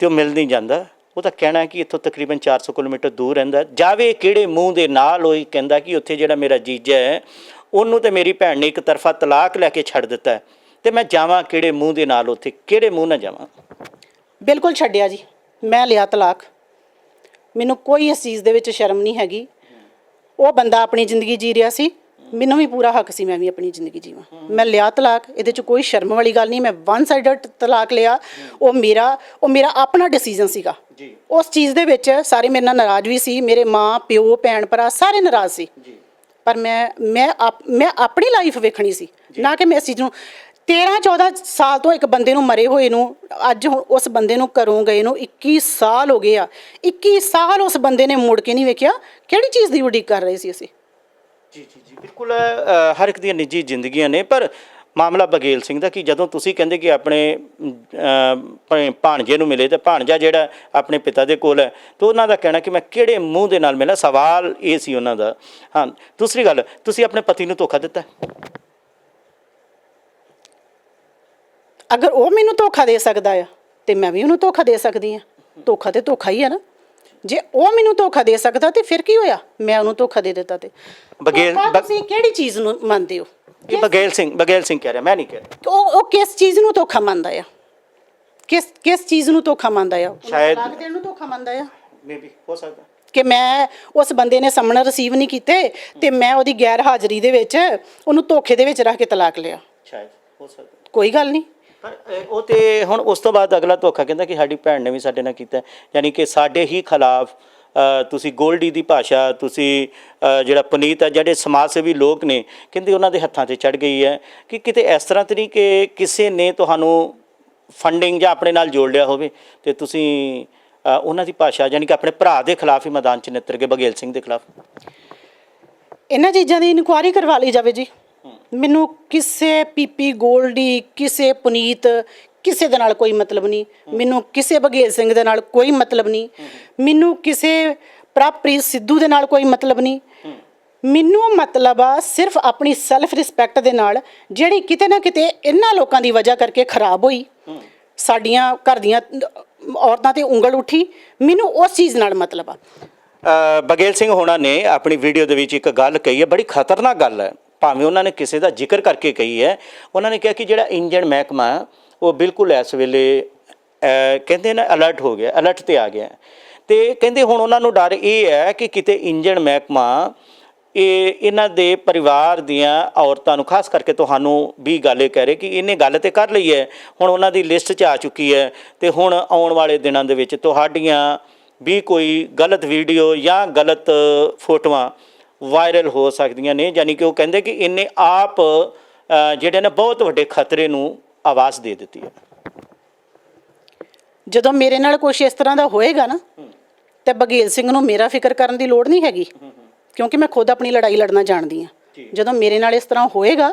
ਤੇ ਉਹ ਮਿਲ ਨਹੀਂ ਜਾਂਦਾ। ਉਹਦਾ ਕਹਿਣਾ ਹੈ ਕਿ ਇੱਥੋਂ ਤਕਰੀਬਨ 400 ਕਿਲੋਮੀਟਰ ਦੂਰ ਰਹਿੰਦਾ। ਜਾਵੇ ਕਿਹੜੇ ਮੂੰਹ ਦੇ ਨਾਲ, ਉਹ ਕਹਿੰਦਾ ਕਿ ਉੱਥੇ ਜਿਹੜਾ ਮੇਰਾ ਜੀਜਾ ਹੈ ਉਹਨੂੰ ਤੇ ਮੇਰੀ ਭੈਣ ਨੇ ਇੱਕ ਤਰਫਾ ਤਲਾਕ ਲੈ ਕੇ ਛੱਡ ਦਿੱਤਾ ਹੈ, ਤੇ ਮੈਂ ਜਾਵਾਂ ਕਿਹੜੇ ਮੂੰਹ ਦੇ ਨਾਲ, ਉੱਥੇ ਕਿਹੜੇ ਮੂੰਹ ਨਾਲ ਜਾਵਾਂ। ਬਿਲਕੁਲ ਛੱਡਿਆ ਜੀ, ਮੈਂ ਲਿਆ ਤਲਾਕ। ਮੈਨੂੰ ਕੋਈ ਇਸ ਚੀਜ਼ ਦੇ ਵਿੱਚ ਸ਼ਰਮ ਨਹੀਂ ਹੈਗੀ। ਉਹ ਬੰਦਾ ਆਪਣੀ ਜ਼ਿੰਦਗੀ ਜੀ ਰਿਹਾ ਸੀ, ਮੈਨੂੰ ਵੀ ਪੂਰਾ ਹੱਕ ਸੀ ਮੈਂ ਵੀ ਆਪਣੀ ਜ਼ਿੰਦਗੀ ਜੀਵਾਂ। ਮੈਂ ਲਿਆ ਤਲਾਕ, ਇਹਦੇ 'ਚ ਕੋਈ ਸ਼ਰਮ ਵਾਲੀ ਗੱਲ ਨਹੀਂ। ਮੈਂ ਵਨ ਸਾਈਡਡ ਤਲਾਕ ਲਿਆ। ਉਹ ਮੇਰਾ ਆਪਣਾ ਡਿਸੀਜਨ ਸੀਗਾ। ਉਸ ਚੀਜ਼ ਦੇ ਵਿੱਚ ਸਾਰੇ ਮੇਰੇ ਨਾਲ ਨਾਰਾਜ਼ ਵੀ ਸੀ, ਮੇਰੇ ਮਾਂ ਪਿਓ ਭੈਣ ਭਰਾ ਸਾਰੇ ਨਾਰਾਜ਼ ਸੀ, ਪਰ ਮੈਂ ਆਪਣੀ ਲਾਈਫ ਵੇਖਣੀ ਸੀ, ਨਾ ਕਿ ਮੈਂ ਇਸ ਚੀਜ਼ ਨੂੰ 13-14 ਸਾਲ ਤੋਂ ਇੱਕ ਬੰਦੇ ਨੂੰ ਮਰੇ ਹੋਏ ਨੂੰ, ਅੱਜ ਹੁਣ ਉਸ ਬੰਦੇ ਨੂੰ ਘਰੋਂ ਗਏ ਨੂੰ 21 ਸਾਲ ਹੋ ਗਏ ਆ। 21 ਸਾਲ ਉਸ ਬੰਦੇ ਨੇ ਮੁੜ ਕੇ ਨਹੀਂ ਵੇਖਿਆ। ਕਿਹੜੀ ਚੀਜ਼ ਦੀ ਉਡੀਕ ਕਰ ਰਹੇ ਸੀ ਅਸੀਂ? ਜੀ ਬਿਲਕੁਲ, ਹਰ ਇੱਕ ਦੀਆਂ ਨਿੱਜੀ ਜ਼ਿੰਦਗੀਆਂ ਨੇ। ਪਰ ਮਾਮਲਾ ਬਗੇਲ ਸਿੰਘ ਦਾ ਕਿ ਜਦੋਂ ਤੁਸੀਂ ਕਹਿੰਦੇ ਕਿ ਆਪਣੇ ਭਾਣਜੇ ਨੂੰ ਮਿਲੇ, ਤੇ ਭਾਣਜਾ ਜਿਹੜਾ ਆਪਣੇ ਪਿਤਾ ਦੇ ਕੋਲ ਹੈ, ਤਾਂ ਉਹਨਾਂ ਦਾ ਕਹਿਣਾ ਕਿ ਮੈਂ ਕਿਹੜੇ ਮੂੰਹ ਦੇ ਨਾਲ ਮਿਲਾਂ, ਸਵਾਲ ਇਹ ਸੀ ਉਹਨਾਂ ਦਾ। ਹਾਂ, ਦੂਸਰੀ ਗੱਲ, ਤੁਸੀਂ ਆਪਣੇ ਪਤੀ ਨੂੰ ਧੋਖਾ ਦਿੱਤਾ? ਅਗਰ ਉਹ ਮੈਨੂੰ ਧੋਖਾ ਦੇ ਸਕਦਾ ਆ ਤੇ ਮੈਂ ਵੀ ਉਹਨੂੰ ਧੋਖਾ ਦੇ ਸਕਦੀ ਹਾਂ। ਧੋਖਾ ਤੇ ਧੋਖਾ ਹੀ ਹੈ ਨਾ। ਜੇ ਉਹ ਮੈਨੂੰ ਧੋਖਾ ਦੇ ਸਕਦਾ ਤੇ ਫਿਰ ਕੀ ਹੋਇਆ, ਮੈਂ ਉਹਨੂੰ ਧੋਖਾ ਦੇ ਦਿੱਤਾ। ਤੇ ਤੁਸੀਂ ਕਿਹੜੀ ਚੀਜ਼ ਨੂੰ ਮੰਨਦੇ ਹੋ? ਇਹ ਬਗੇਲ ਸਿੰਘ ਕਹਿ ਰਿਹਾ, ਮੈਂ ਨਹੀਂ ਕਹਿ ਰਿਹਾ। ਉਹ ਕਿਸ ਚੀਜ਼ ਨੂੰ ਧੋਖਾ ਮੰਨਦਾ ਆ? ਕਿਸ ਚੀਜ਼ ਨੂੰ ਧੋਖਾ ਮੰਨਦਾ ਆ? ਸ਼ਾਇਦ ਤਲਾਕ ਦੇਣ ਨੂੰ ਧੋਖਾ ਮੰਨਦਾ ਆ। ਮੇਬੀ ਹੋ ਸਕਦਾ ਕਿ ਮੈਂ ਉਸ ਬੰਦੇ ਨੇ ਸਮਨ ਰਿਸੀਵ ਨਹੀਂ ਕੀਤੇ ਤੇ ਮੈਂ ਉਹਦੀ ਗੈਰ ਹਾਜ਼ਰੀ ਦੇ ਵਿੱਚ ਉਹਨੂੰ ਧੋਖੇ ਦੇ ਵਿੱਚ ਰੱਖ ਕੇ ਤਲਾਕ ਲਿਆ। ਸ਼ਾਇਦ ਹੋ ਸਕਦਾ, ਕੋਈ ਗੱਲ ਨਹੀਂ। ਪਰ ਉਹ ਤੇ ਹੁਣ ਉਸ ਤੋਂ ਬਾਅਦ ਅਗਲਾ ਧੋਖਾ ਕਹਿੰਦਾ ਕਿ ਸਾਡੀ ਭੈਣ ਨੇ ਵੀ ਸਾਡੇ ਨਾਲ ਕੀਤਾ, ਯਾਨੀ ਕਿ ਸਾਡੇ ਹੀ ਖਿਲਾਫ। ਤੁਸੀਂ ਗੋਲਡੀ ਦੀ ਭਾਸ਼ਾ, ਤੁਸੀਂ ਜਿਹੜਾ ਪੁਨੀਤ ਹੈ, ਜਿਹੜੇ ਸਮਾਜ ਸੇਵੀ ਲੋਕ ਨੇ, ਕਹਿੰਦੇ ਉਹਨਾਂ ਦੇ ਹੱਥਾਂ 'ਤੇ ਚੜ੍ਹ ਗਈ ਹੈ ਕਿ ਕਿਤੇ ਇਸ ਤਰ੍ਹਾਂ ਤਾਂ ਨਹੀਂ ਕਿ ਕਿਸੇ ਨੇ ਤੁਹਾਨੂੰ ਫੰਡਿੰਗ ਜਾਂ ਆਪਣੇ ਨਾਲ ਜੋੜ ਲਿਆ ਹੋਵੇ ਤੇ ਤੁਸੀਂ ਉਹਨਾਂ ਦੀ ਭਾਸ਼ਾ, ਯਾਨੀ ਕਿ ਆਪਣੇ ਭਰਾ ਦੇ ਖਿਲਾਫ ਹੀ ਮੈਦਾਨ 'ਚ ਨਿੱਤਰ ਗਏ, ਬਗੇਲ ਸਿੰਘ ਦੇ ਖਿਲਾਫ। ਇਹਨਾਂ ਚੀਜ਼ਾਂ ਦੀ ਇਨਕੁਆਇਰੀ ਕਰਵਾ ਲਈ ਜਾਵੇ ਜੀ। ਮੈਨੂੰ ਕਿਸੇ ਪੀਪੀ ਗੋਲਡੀ, ਕਿਸੇ ਪੁਨੀਤ, ਕਿਸੇ ਦੇ ਨਾਲ ਕੋਈ ਮਤਲਬ ਨਹੀਂ। ਮੈਨੂੰ ਕਿਸੇ ਬਗੇਲ ਸਿੰਘ ਦੇ ਨਾਲ ਕੋਈ ਮਤਲਬ ਨਹੀਂ। ਮੈਨੂੰ ਕਿਸੇ ਪ੍ਰਭਪ੍ਰੀਤ ਸਿੱਧੂ ਦੇ ਨਾਲ ਕੋਈ ਮਤਲਬ ਨਹੀਂ। ਮੈਨੂੰ ਮਤਲਬ ਆ ਸਿਰਫ ਆਪਣੀ ਸੈਲਫ ਰਿਸਪੈਕਟ ਦੇ ਨਾਲ, ਜਿਹੜੀ ਕਿਤੇ ਨਾ ਕਿਤੇ ਇਹਨਾਂ ਲੋਕਾਂ ਦੀ ਵਜ੍ਹਾ ਕਰਕੇ ਖਰਾਬ ਹੋਈ, ਸਾਡੀਆਂ ਘਰ ਦੀਆਂ ਔਰਤਾਂ ਤੇ ਉਂਗਲ ਉੱਠੀ, ਮੈਨੂੰ ਉਸ ਚੀਜ਼ ਨਾਲ ਮਤਲਬ ਆ। ਬਗੇਲ ਸਿੰਘ ਹੋਣਾ ਨੇ ਆਪਣੀ ਵੀਡੀਓ ਦੇ ਵਿੱਚ ਇੱਕ ਗੱਲ ਕਹੀ ਹੈ, ਬੜੀ ਖਤਰਨਾਕ ਗੱਲ ਹੈ, ਭਾਵੇਂ ਉਹਨਾਂ ਨੇ ਕਿਸੇ ਦਾ ਜ਼ਿਕਰ ਕਰਕੇ ਕਹੀ ਹੈ। ਉਹਨਾਂ ਨੇ ਕਿਹਾ ਕਿ ਜਿਹੜਾ ਇੰਜਣ ਮਹਿਕਮਾ ਉਹ ਬਿਲਕੁਲ ਇਸ ਵੇਲੇ ਕਹਿੰਦੇ ਨੇ ਅਲਰਟ ਹੋ ਗਿਆ, ਅਲਰਟ 'ਤੇ ਆ ਗਿਆ। ਅਤੇ ਕਹਿੰਦੇ ਹੁਣ ਉਹਨਾਂ ਨੂੰ ਡਰ ਇਹ ਹੈ ਕਿ ਕਿਤੇ ਇੰਜਣ ਮਹਿਕਮਾ ਇਹਨਾਂ ਦੇ ਪਰਿਵਾਰ ਦੀਆਂ ਔਰਤਾਂ ਨੂੰ, ਖਾਸ ਕਰਕੇ ਤੁਹਾਨੂੰ ਵੀ ਗੱਲ ਇਹ ਕਹਿ ਰਹੇ ਕਿ ਇਹਨੇ ਗੱਲ ਤਾਂ ਕਰ ਲਈ ਹੈ, ਹੁਣ ਉਹਨਾਂ ਦੀ ਲਿਸਟ 'ਚ ਆ ਚੁੱਕੀ ਹੈ, ਅਤੇ ਹੁਣ ਆਉਣ ਵਾਲੇ ਦਿਨਾਂ ਦੇ ਵਿੱਚ ਤੁਹਾਡੀਆਂ ਵੀ ਕੋਈ ਗਲਤ ਵੀਡੀਓ ਜਾਂ ਗਲਤ ਫੋਟੋਆਂ ਵਾਇਰਲ ਹੋ ਸਕਦੀਆਂ ਨੇ। ਯਾਨੀ ਕਿ ਉਹ ਕਹਿੰਦੇ ਕਿ ਇਹਨੇ ਆਪ ਜਿਹੜੇ ਨੇ ਬਹੁਤ ਵੱਡੇ ਖਤਰੇ ਨੂੰ ਆਵਾਜ਼ ਦੇ ਦਿੱਤੀ ਹੈ। ਜਦੋਂ ਮੇਰੇ ਨਾਲ ਕੁਛ ਇਸ ਤਰ੍ਹਾਂ ਦਾ ਹੋਏਗਾ ਨਾ, ਤੇ ਬਗੇਲ ਸਿੰਘ ਨੂੰ ਮੇਰਾ ਫਿਕਰ ਕਰਨ ਦੀ ਲੋੜ ਨਹੀਂ ਹੈਗੀ, ਕਿਉਂਕਿ ਮੈਂ ਖੁਦ ਆਪਣੀ ਲੜਾਈ ਲੜਨਾ ਜਾਣਦੀ ਹਾਂ। ਜਦੋਂ ਮੇਰੇ ਨਾਲ ਇਸ ਤਰ੍ਹਾਂ ਹੋਏਗਾ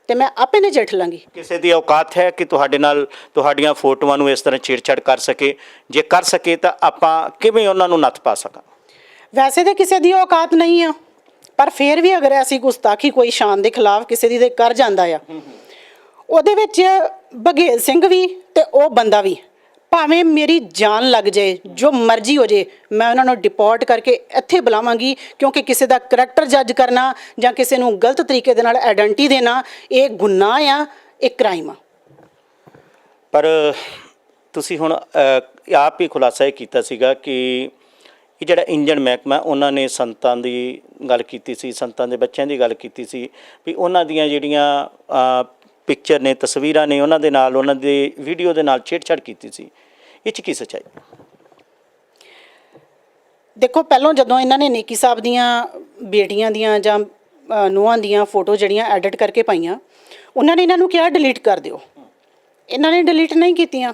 ਤੇ ਮੈਂ ਆਪੇ ਨਜਿੱਠ ਲਾਂਗੀ। ਕਿਸੇ ਦੀ ਔਕਾਤ ਹੈ ਕਿ ਤੁਹਾਡੇ ਨਾਲ ਤੁਹਾਡੀਆਂ ਫੋਟੋਆਂ ਨੂੰ ਇਸ ਤਰ੍ਹਾਂ ਛੇੜਛਾੜ ਕਰ ਸਕੇ? ਜੇ ਕਰ ਸਕੇ ਤਾਂ ਆਪਾਂ ਕਿਵੇਂ ਉਹਨਾਂ ਨੂੰ ਨੱਥ ਪਾ ਸਕਾਂ? ਵੈਸੇ ਤਾਂ ਕਿਸੇ ਦੀ ਔਕਾਤ ਨਹੀਂ ਆ, ਪਰ ਫਿਰ ਵੀ ਅਗਰ ਅਸੀਂ ਗੁਸਤਾਖੀ ਕੋਈ ਸ਼ਾਨ ਦੇ ਖਿਲਾਫ ਕਿਸੇ ਦੀ ਦੇ ਕਰ ਜਾਂਦਾ ਆ, ਉਹਦੇ ਵਿੱਚ ਬਗੇਲ ਸਿੰਘ ਵੀ ਤੇ ਉਹ ਬੰਦਾ ਵੀ, ਭਾਵੇਂ ਮੇਰੀ ਜਾਨ ਲੱਗ ਜਾਏ, ਜੋ ਮਰਜ਼ੀ ਹੋ ਜਾਏ, ਮੈਂ ਉਹਨਾਂ ਨੂੰ ਡਿਪੋਰਟ ਕਰਕੇ ਇੱਥੇ ਬੁਲਾਵਾਂਗੀ। ਕਿਉਂਕਿ ਕਿਸੇ ਦਾ ਕਰੈਕਟਰ ਜੱਜ ਕਰਨਾ ਜਾਂ ਕਿਸੇ ਨੂੰ ਗਲਤ ਤਰੀਕੇ ਦੇ ਨਾਲ ਆਇਡੈਂਟੀ ਦੇਣਾ, ਇਹ ਗੁਨਾਹ ਆ, ਇਹ ਕ੍ਰਾਈਮ ਆ। ਪਰ ਤੁਸੀਂ ਹੁਣ ਆਪ ਹੀ ਖੁਲਾਸਾ ਇਹ ਕੀਤਾ ਸੀਗਾ ਕਿ ਇਹ ਜਿਹੜਾ ਇੰਜਣ ਮਹਿਕਮਾ, ਉਹਨਾਂ ਨੇ ਸੰਤਾਂ ਦੀ ਗੱਲ ਕੀਤੀ ਸੀ, ਸੰਤਾਂ ਦੇ ਬੱਚਿਆਂ ਦੀ ਗੱਲ ਕੀਤੀ ਸੀ ਵੀ ਉਹਨਾਂ ਦੀਆਂ ਜਿਹੜੀਆਂ ਪਿਕਚਰ ਨੇ, ਤਸਵੀਰਾਂ ਨੇ, ਉਹਨਾਂ ਦੇ ਨਾਲ, ਉਹਨਾਂ ਦੀ ਵੀਡੀਓ ਦੇ ਨਾਲ ਛੇੜਛਾੜ ਕੀਤੀ ਸੀ। ਇਹ 'ਚ ਕੀ ਸੱਚਾਈ? ਦੇਖੋ, ਪਹਿਲਾਂ ਜਦੋਂ ਇਹਨਾਂ ਨੇ ਨੇਕੀ ਸਾਹਿਬ ਦੀਆਂ ਬੇਟੀਆਂ ਦੀਆਂ ਜਾਂ ਨੂੰਹਾਂ ਦੀਆਂ ਫੋਟੋ ਜਿਹੜੀਆਂ ਐਡਿਟ ਕਰਕੇ ਪਾਈਆਂ, ਉਹਨਾਂ ਨੇ ਇਹਨਾਂ ਨੂੰ ਕਿਹਾ ਡਿਲੀਟ ਕਰ ਦਿਓ। ਇਹਨਾਂ ਨੇ ਡਿਲੀਟ ਨਹੀਂ ਕੀਤੀਆਂ।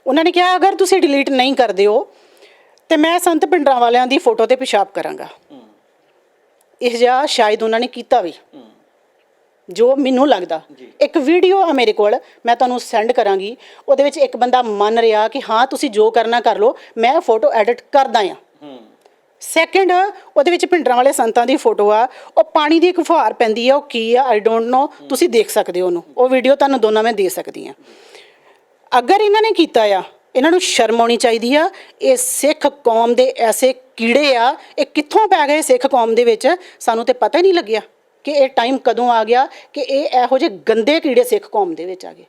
ਉਹਨਾਂ ਨੇ ਕਿਹਾ ਅਗਰ ਤੁਸੀਂ ਡਿਲੀਟ ਨਹੀਂ ਕਰਦੇ ਹੋ ਤੇ ਮੈਂ ਸੰਤ ਪਿੰਡਰਾਂ ਵਾਲਿਆਂ ਦੀ ਫੋਟੋ ਤੇ ਪਿਸ਼ਾਬ ਕਰਾਂਗਾ। ਇਹ ਜਿਹਾ ਸ਼ਾਇਦ ਉਹਨਾਂ ਨੇ ਕੀਤਾ ਵੀ, ਜੋ ਮੈਨੂੰ ਲੱਗਦਾ। ਇੱਕ ਵੀਡੀਓ ਆ ਮੇਰੇ ਕੋਲ, ਮੈਂ ਤੁਹਾਨੂੰ ਸੈਂਡ ਕਰਾਂਗੀ। ਉਹਦੇ ਵਿੱਚ ਇੱਕ ਬੰਦਾ ਮੰਨ ਰਿਹਾ ਕਿ ਹਾਂ ਤੁਸੀਂ ਜੋ ਕਰਨਾ ਕਰ ਲਓ, ਮੈਂ ਫੋਟੋ ਐਡਿਟ ਕਰਦਾ ਆ। ਸੈਕਿੰਡ, ਉਹਦੇ ਵਿੱਚ ਪਿੰਡਰਾਂ ਵਾਲੇ ਸੰਤਾਂ ਦੀ ਫੋਟੋ ਆ, ਉਹ ਪਾਣੀ ਦੀ ਇੱਕ ਫੁਹਾਰ ਪੈਂਦੀ ਆ, ਉਹ ਕੀ ਆ ਆਈ ਡੋਂਟ ਨੋ, ਤੁਸੀਂ ਦੇਖ ਸਕਦੇ ਹੋ ਉਹਨੂੰ। ਉਹ ਵੀਡੀਓ ਤੁਹਾਨੂੰ ਦੋਨਾਂ ਮੈਂ ਦੇ ਸਕਦੀ ਹਾਂ। ਅਗਰ ਇਹਨਾਂ ਨੇ ਕੀਤਾ ਆ ਇਹਨਾਂ ਨੂੰ ਸ਼ਰਮ ਆਉਣੀ ਚਾਹੀਦੀ ਆ। ਇਹ ਸਿੱਖ ਕੌਮ ਦੇ ਐਸੇ ਕੀੜੇ ਆ, ਇਹ ਕਿੱਥੋਂ ਪੈ ਗਏ ਸਿੱਖ ਕੌਮ ਦੇ ਵਿੱਚ, ਸਾਨੂੰ ਤੇ ਪਤਾ ਹੀ ਨਹੀਂ ਲੱਗਿਆ ਕਿ ਇਹ ਟਾਈਮ ਕਦੋਂ ਆ ਗਿਆ ਕਿ ਇਹ ਇਹੋ ਜਿਹੇ ਗੰਦੇ ਕੀੜੇ ਸਿੱਖ ਕੌਮ ਦੇ ਵਿੱਚ ਆ ਗਏ।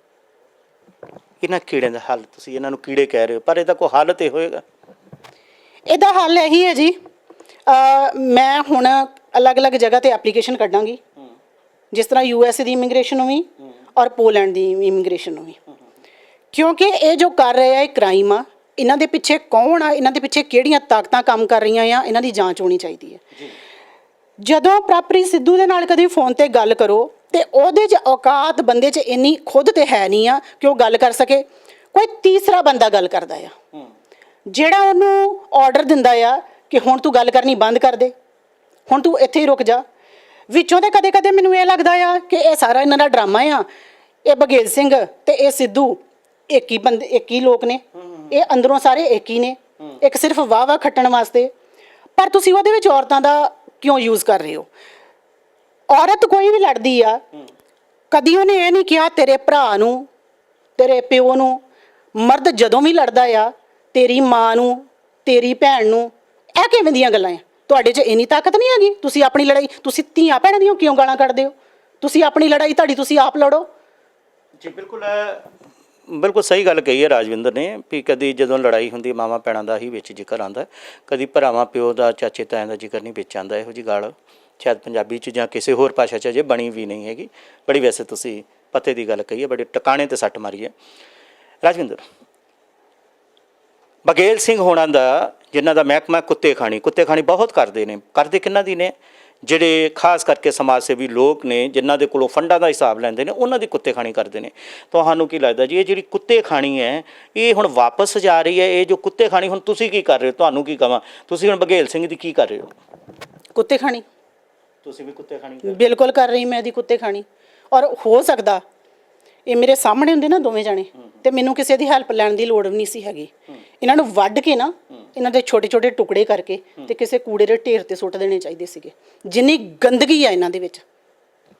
ਇਹਨਾਂ ਕੀੜਿਆਂ ਦਾ ਹੱਲ, ਤੁਸੀਂ ਇਹਨਾਂ ਨੂੰ ਕੀੜੇ ਕਹਿ ਰਹੇ ਹੋ, ਪਰ ਇਹਦਾ ਕੋਈ ਹੱਲ ਤੇ ਹੋਏਗਾ? ਇਹਦਾ ਹੱਲ ਇਹੀ ਹੈ ਜੀ, ਮੈਂ ਹੁਣ ਅਲੱਗ-ਅਲੱਗ ਜਗ੍ਹਾ ਤੇ ਐਪਲੀਕੇਸ਼ਨ ਕੱਢਾਂਗੀ, ਜਿਸ ਤਰ੍ਹਾਂ USA ਦੀ ਇਮੀਗ੍ਰੇਸ਼ਨ ਨੂੰ ਵੀ ਔਰ ਪੋਲੈਂਡ ਦੀ ਇਮੀਗ੍ਰੇਸ਼ਨ ਨੂੰ ਵੀ, ਕਿਉਂਕਿ ਇਹ ਜੋ ਕਰ ਰਹੇ ਆ ਇਹ ਕ੍ਰਾਈਮ ਆ। ਇਹਨਾਂ ਦੇ ਪਿੱਛੇ ਕੌਣ ਆ, ਇਹਨਾਂ ਦੇ ਪਿੱਛੇ ਕਿਹੜੀਆਂ ਤਾਕਤਾਂ ਕੰਮ ਕਰ ਰਹੀਆਂ ਆ, ਇਹਨਾਂ ਦੀ ਜਾਂਚ ਹੋਣੀ ਚਾਹੀਦੀ ਹੈ। ਜਦੋਂ ਪ੍ਰਾਪਰੀ ਸਿੱਧੂ ਦੇ ਨਾਲ ਕਦੀ ਫੋਨ ਤੇ ਗੱਲ ਕਰੋ ਤੇ ਉਹਦੇ 'ਚ ਔਕਾਤ ਬੰਦੇ 'ਚ ਇੰਨੀ ਖੁਦ ਤੇ ਹੈ ਨਹੀਂ ਆ ਕਿ ਉਹ ਗੱਲ ਕਰ ਸਕੇ। ਕੋਈ ਤੀਸਰਾ ਬੰਦਾ ਗੱਲ ਕਰਦਾ ਆ, ਜਿਹੜਾ ਉਹਨੂੰ ਆਰਡਰ ਦਿੰਦਾ ਆ ਕਿ ਹੁਣ ਤੂੰ ਗੱਲ ਕਰਨੀ ਬੰਦ ਕਰ ਦੇ, ਹੁਣ ਤੂੰ ਇੱਥੇ ਹੀ ਰੁਕ ਜਾ। ਵਿੱਚੋਂ ਤੇ ਕਦੇ-ਕਦੇ ਮੈਨੂੰ ਇਹ ਲੱਗਦਾ ਆ ਕਿ ਇਹ ਸਾਰਾ ਇਹਨਾਂ ਦਾ ਡਰਾਮਾ ਆ। ਇਹ ਬਘੇਲ ਸਿੰਘ ਤੇ ਇਹ ਸਿੱਧੂ ਇੱਕ ਹੀ ਬੰਦੇ, ਇੱਕ ਹੀ ਲੋਕ ਨੇ, ਇਹ ਅੰਦਰੋਂ ਸਾਰੇ ਇੱਕ ਹੀ ਨੇ, ਇੱਕ ਸਿਰਫ ਵਾਹ-ਵਾਹ ਖੱਟਣ ਵਾਸਤੇ। ਪਰ ਤੁਸੀਂ ਉਹਦੇ ਵਿੱਚ ਔਰਤਾਂ ਦਾ ਕਿਉਂ ਯੂਜ਼ ਕਰ ਰਹੇ ਹੋ? ਔਰਤ ਕੋਈ ਵੀ ਲੜਦੀ ਆ, ਕਦੀ ਉਹਨੇ ਇਹ ਨਹੀਂ ਕਿਹਾ ਤੇਰੇ ਭਰਾ ਨੂੰ, ਤੇਰੇ ਪਿਓ ਨੂੰ। ਮਰਦ ਜਦੋਂ ਵੀ ਲੜਦਾ ਆ, ਤੇਰੀ ਮਾਂ ਨੂੰ, ਤੇਰੀ ਭੈਣ ਨੂੰ, ਇਹ ਕਿਵੇਂ ਦੀਆਂ ਗੱਲਾਂ ਆ? ਤੁਹਾਡੇ 'ਚ ਇੰਨੀ ਤਾਕਤ ਨਹੀਂ ਹੈਗੀ? ਤੁਸੀਂ ਆਪਣੀ ਲੜਾਈ, ਤੁਸੀਂ ਧੀਆਂ ਭੈਣਾਂ ਦੀਆਂ ਕਿਉਂ ਗਾਲਾਂ ਕੱਢਦੇ ਹੋ? ਤੁਸੀਂ ਆਪਣੀ ਲੜਾਈ ਤੁਹਾਡੀ ਤੁਸੀਂ ਆਪ ਲੜੋ। ਜੀ ਬਿਲਕੁਲ ਸਹੀ ਗੱਲ ਕਹੀ ਹੈ ਰਾਜਵਿੰਦਰ ਨੇ, ਵੀ ਕਦੀ ਜਦੋਂ ਲੜਾਈ ਹੁੰਦੀ ਮਾਵਾਂ ਭੈਣਾਂ ਦਾ ਹੀ ਵਿੱਚ ਜ਼ਿਕਰ ਆਉਂਦਾ, ਕਦੀ ਭਰਾਵਾਂ ਪਿਓ ਦਾ, ਚਾਚੇ ਤਾਇਆਂ ਦਾ ਜ਼ਿਕਰ ਨਹੀਂ ਵਿੱਚ ਆਉਂਦਾ। ਇਹੋ ਜਿਹੀ ਗੱਲ ਸ਼ਾਇਦ ਪੰਜਾਬੀ 'ਚ ਜਾਂ ਕਿਸੇ ਹੋਰ ਭਾਸ਼ਾ 'ਚ ਅਜੇ ਬਣੀ ਵੀ ਨਹੀਂ ਹੈਗੀ। ਬੜੀ ਵੈਸੇ ਤੁਸੀਂ ਪਤੇ ਦੀ ਗੱਲ ਕਹੀ ਹੈ, ਬੜੇ ਟਿਕਾਣੇ 'ਤੇ ਸੱਟ ਮਾਰੀ ਹੈ। ਰਾਜਵਿੰਦਰ, ਬਘੇਲ ਸਿੰਘ ਹੋਣਾ ਦਾ, ਜਿਨ੍ਹਾਂ ਦਾ ਮਹਿਕਮਾ ਕੁੱਤੇ ਖਾਣੀ ਬਹੁਤ ਕਰਦੇ ਨੇ। ਕਰਦੇ ਕਿਹਨਾਂ ਦੀ ਨੇ? ਜਿਹੜੇ ਖਾਸ ਕਰਕੇ ਸਮਾਜ ਸੇਵੀ ਲੋਕ ਨੇ, ਜਿਨ੍ਹਾਂ ਦੇ ਕੋਲੋਂ ਫੰਡਾਂ ਦਾ ਹਿਸਾਬ ਲੈਂਦੇ ਨੇ, ਉਹਨਾਂ ਦੀ ਕੁੱਤੇ ਖਾਣੀ ਕਰਦੇ ਨੇ। ਤੁਹਾਨੂੰ ਕੀ ਲੱਗਦਾ ਜੀ, ਇਹ ਜਿਹੜੀ ਕੁੱਤੇ ਖਾਣੀ ਹੈ ਇਹ ਹੁਣ ਵਾਪਸ ਜਾ ਰਹੀ ਹੈ? ਇਹ ਜੋ ਕੁੱਤੇ ਖਾਣੀ, ਹੁਣ ਤੁਸੀਂ ਕੀ ਕਰ ਰਹੇ ਹੋ? ਤੁਹਾਨੂੰ ਕੀ ਕਹਾਂ, ਤੁਸੀਂ ਹੁਣ ਬਘੇਲ ਸਿੰਘ ਦੀ ਕੀ ਕਰ ਰਹੇ ਹੋ? ਕੁੱਤੇ ਖਾਣੀ ਤੁਸੀਂ ਵੀ ਕੁੱਤੇ ਖਾਣੀ ਬਿਲਕੁਲ ਕਰ ਰਹੀ ਮੈਂ ਇਹਦੀ ਕੁੱਤੇ ਖਾਣੀ। ਔਰ ਹੋ ਸਕਦਾ ਇਹ ਮੇਰੇ ਸਾਹਮਣੇ ਹੁੰਦੇ ਨਾ ਦੋਵੇਂ ਜਾਣੇ, ਤੇ ਮੈਨੂੰ ਕਿਸੇ ਦੀ ਹੈਲਪ ਲੈਣ ਦੀ ਲੋੜ ਵੀ ਨਹੀਂ ਸੀ ਹੈਗੀ। ਇਹਨਾਂ ਨੂੰ ਵੱਢ ਕੇ ਨਾ, ਇਹਨਾਂ ਦੇ ਛੋਟੇ-ਛੋਟੇ ਟੁਕੜੇ ਕਰਕੇ ਤੇ ਕਿਸੇ ਕੂੜੇ ਦੇ ਢੇਰ ਤੇ ਸੁੱਟ ਦੇਣੇ ਚਾਹੀਦੇ ਸੀਗੇ, ਜਿੰਨੀ ਗੰਦਗੀ ਆ ਇਹਨਾਂ ਦੇ ਵਿੱਚ।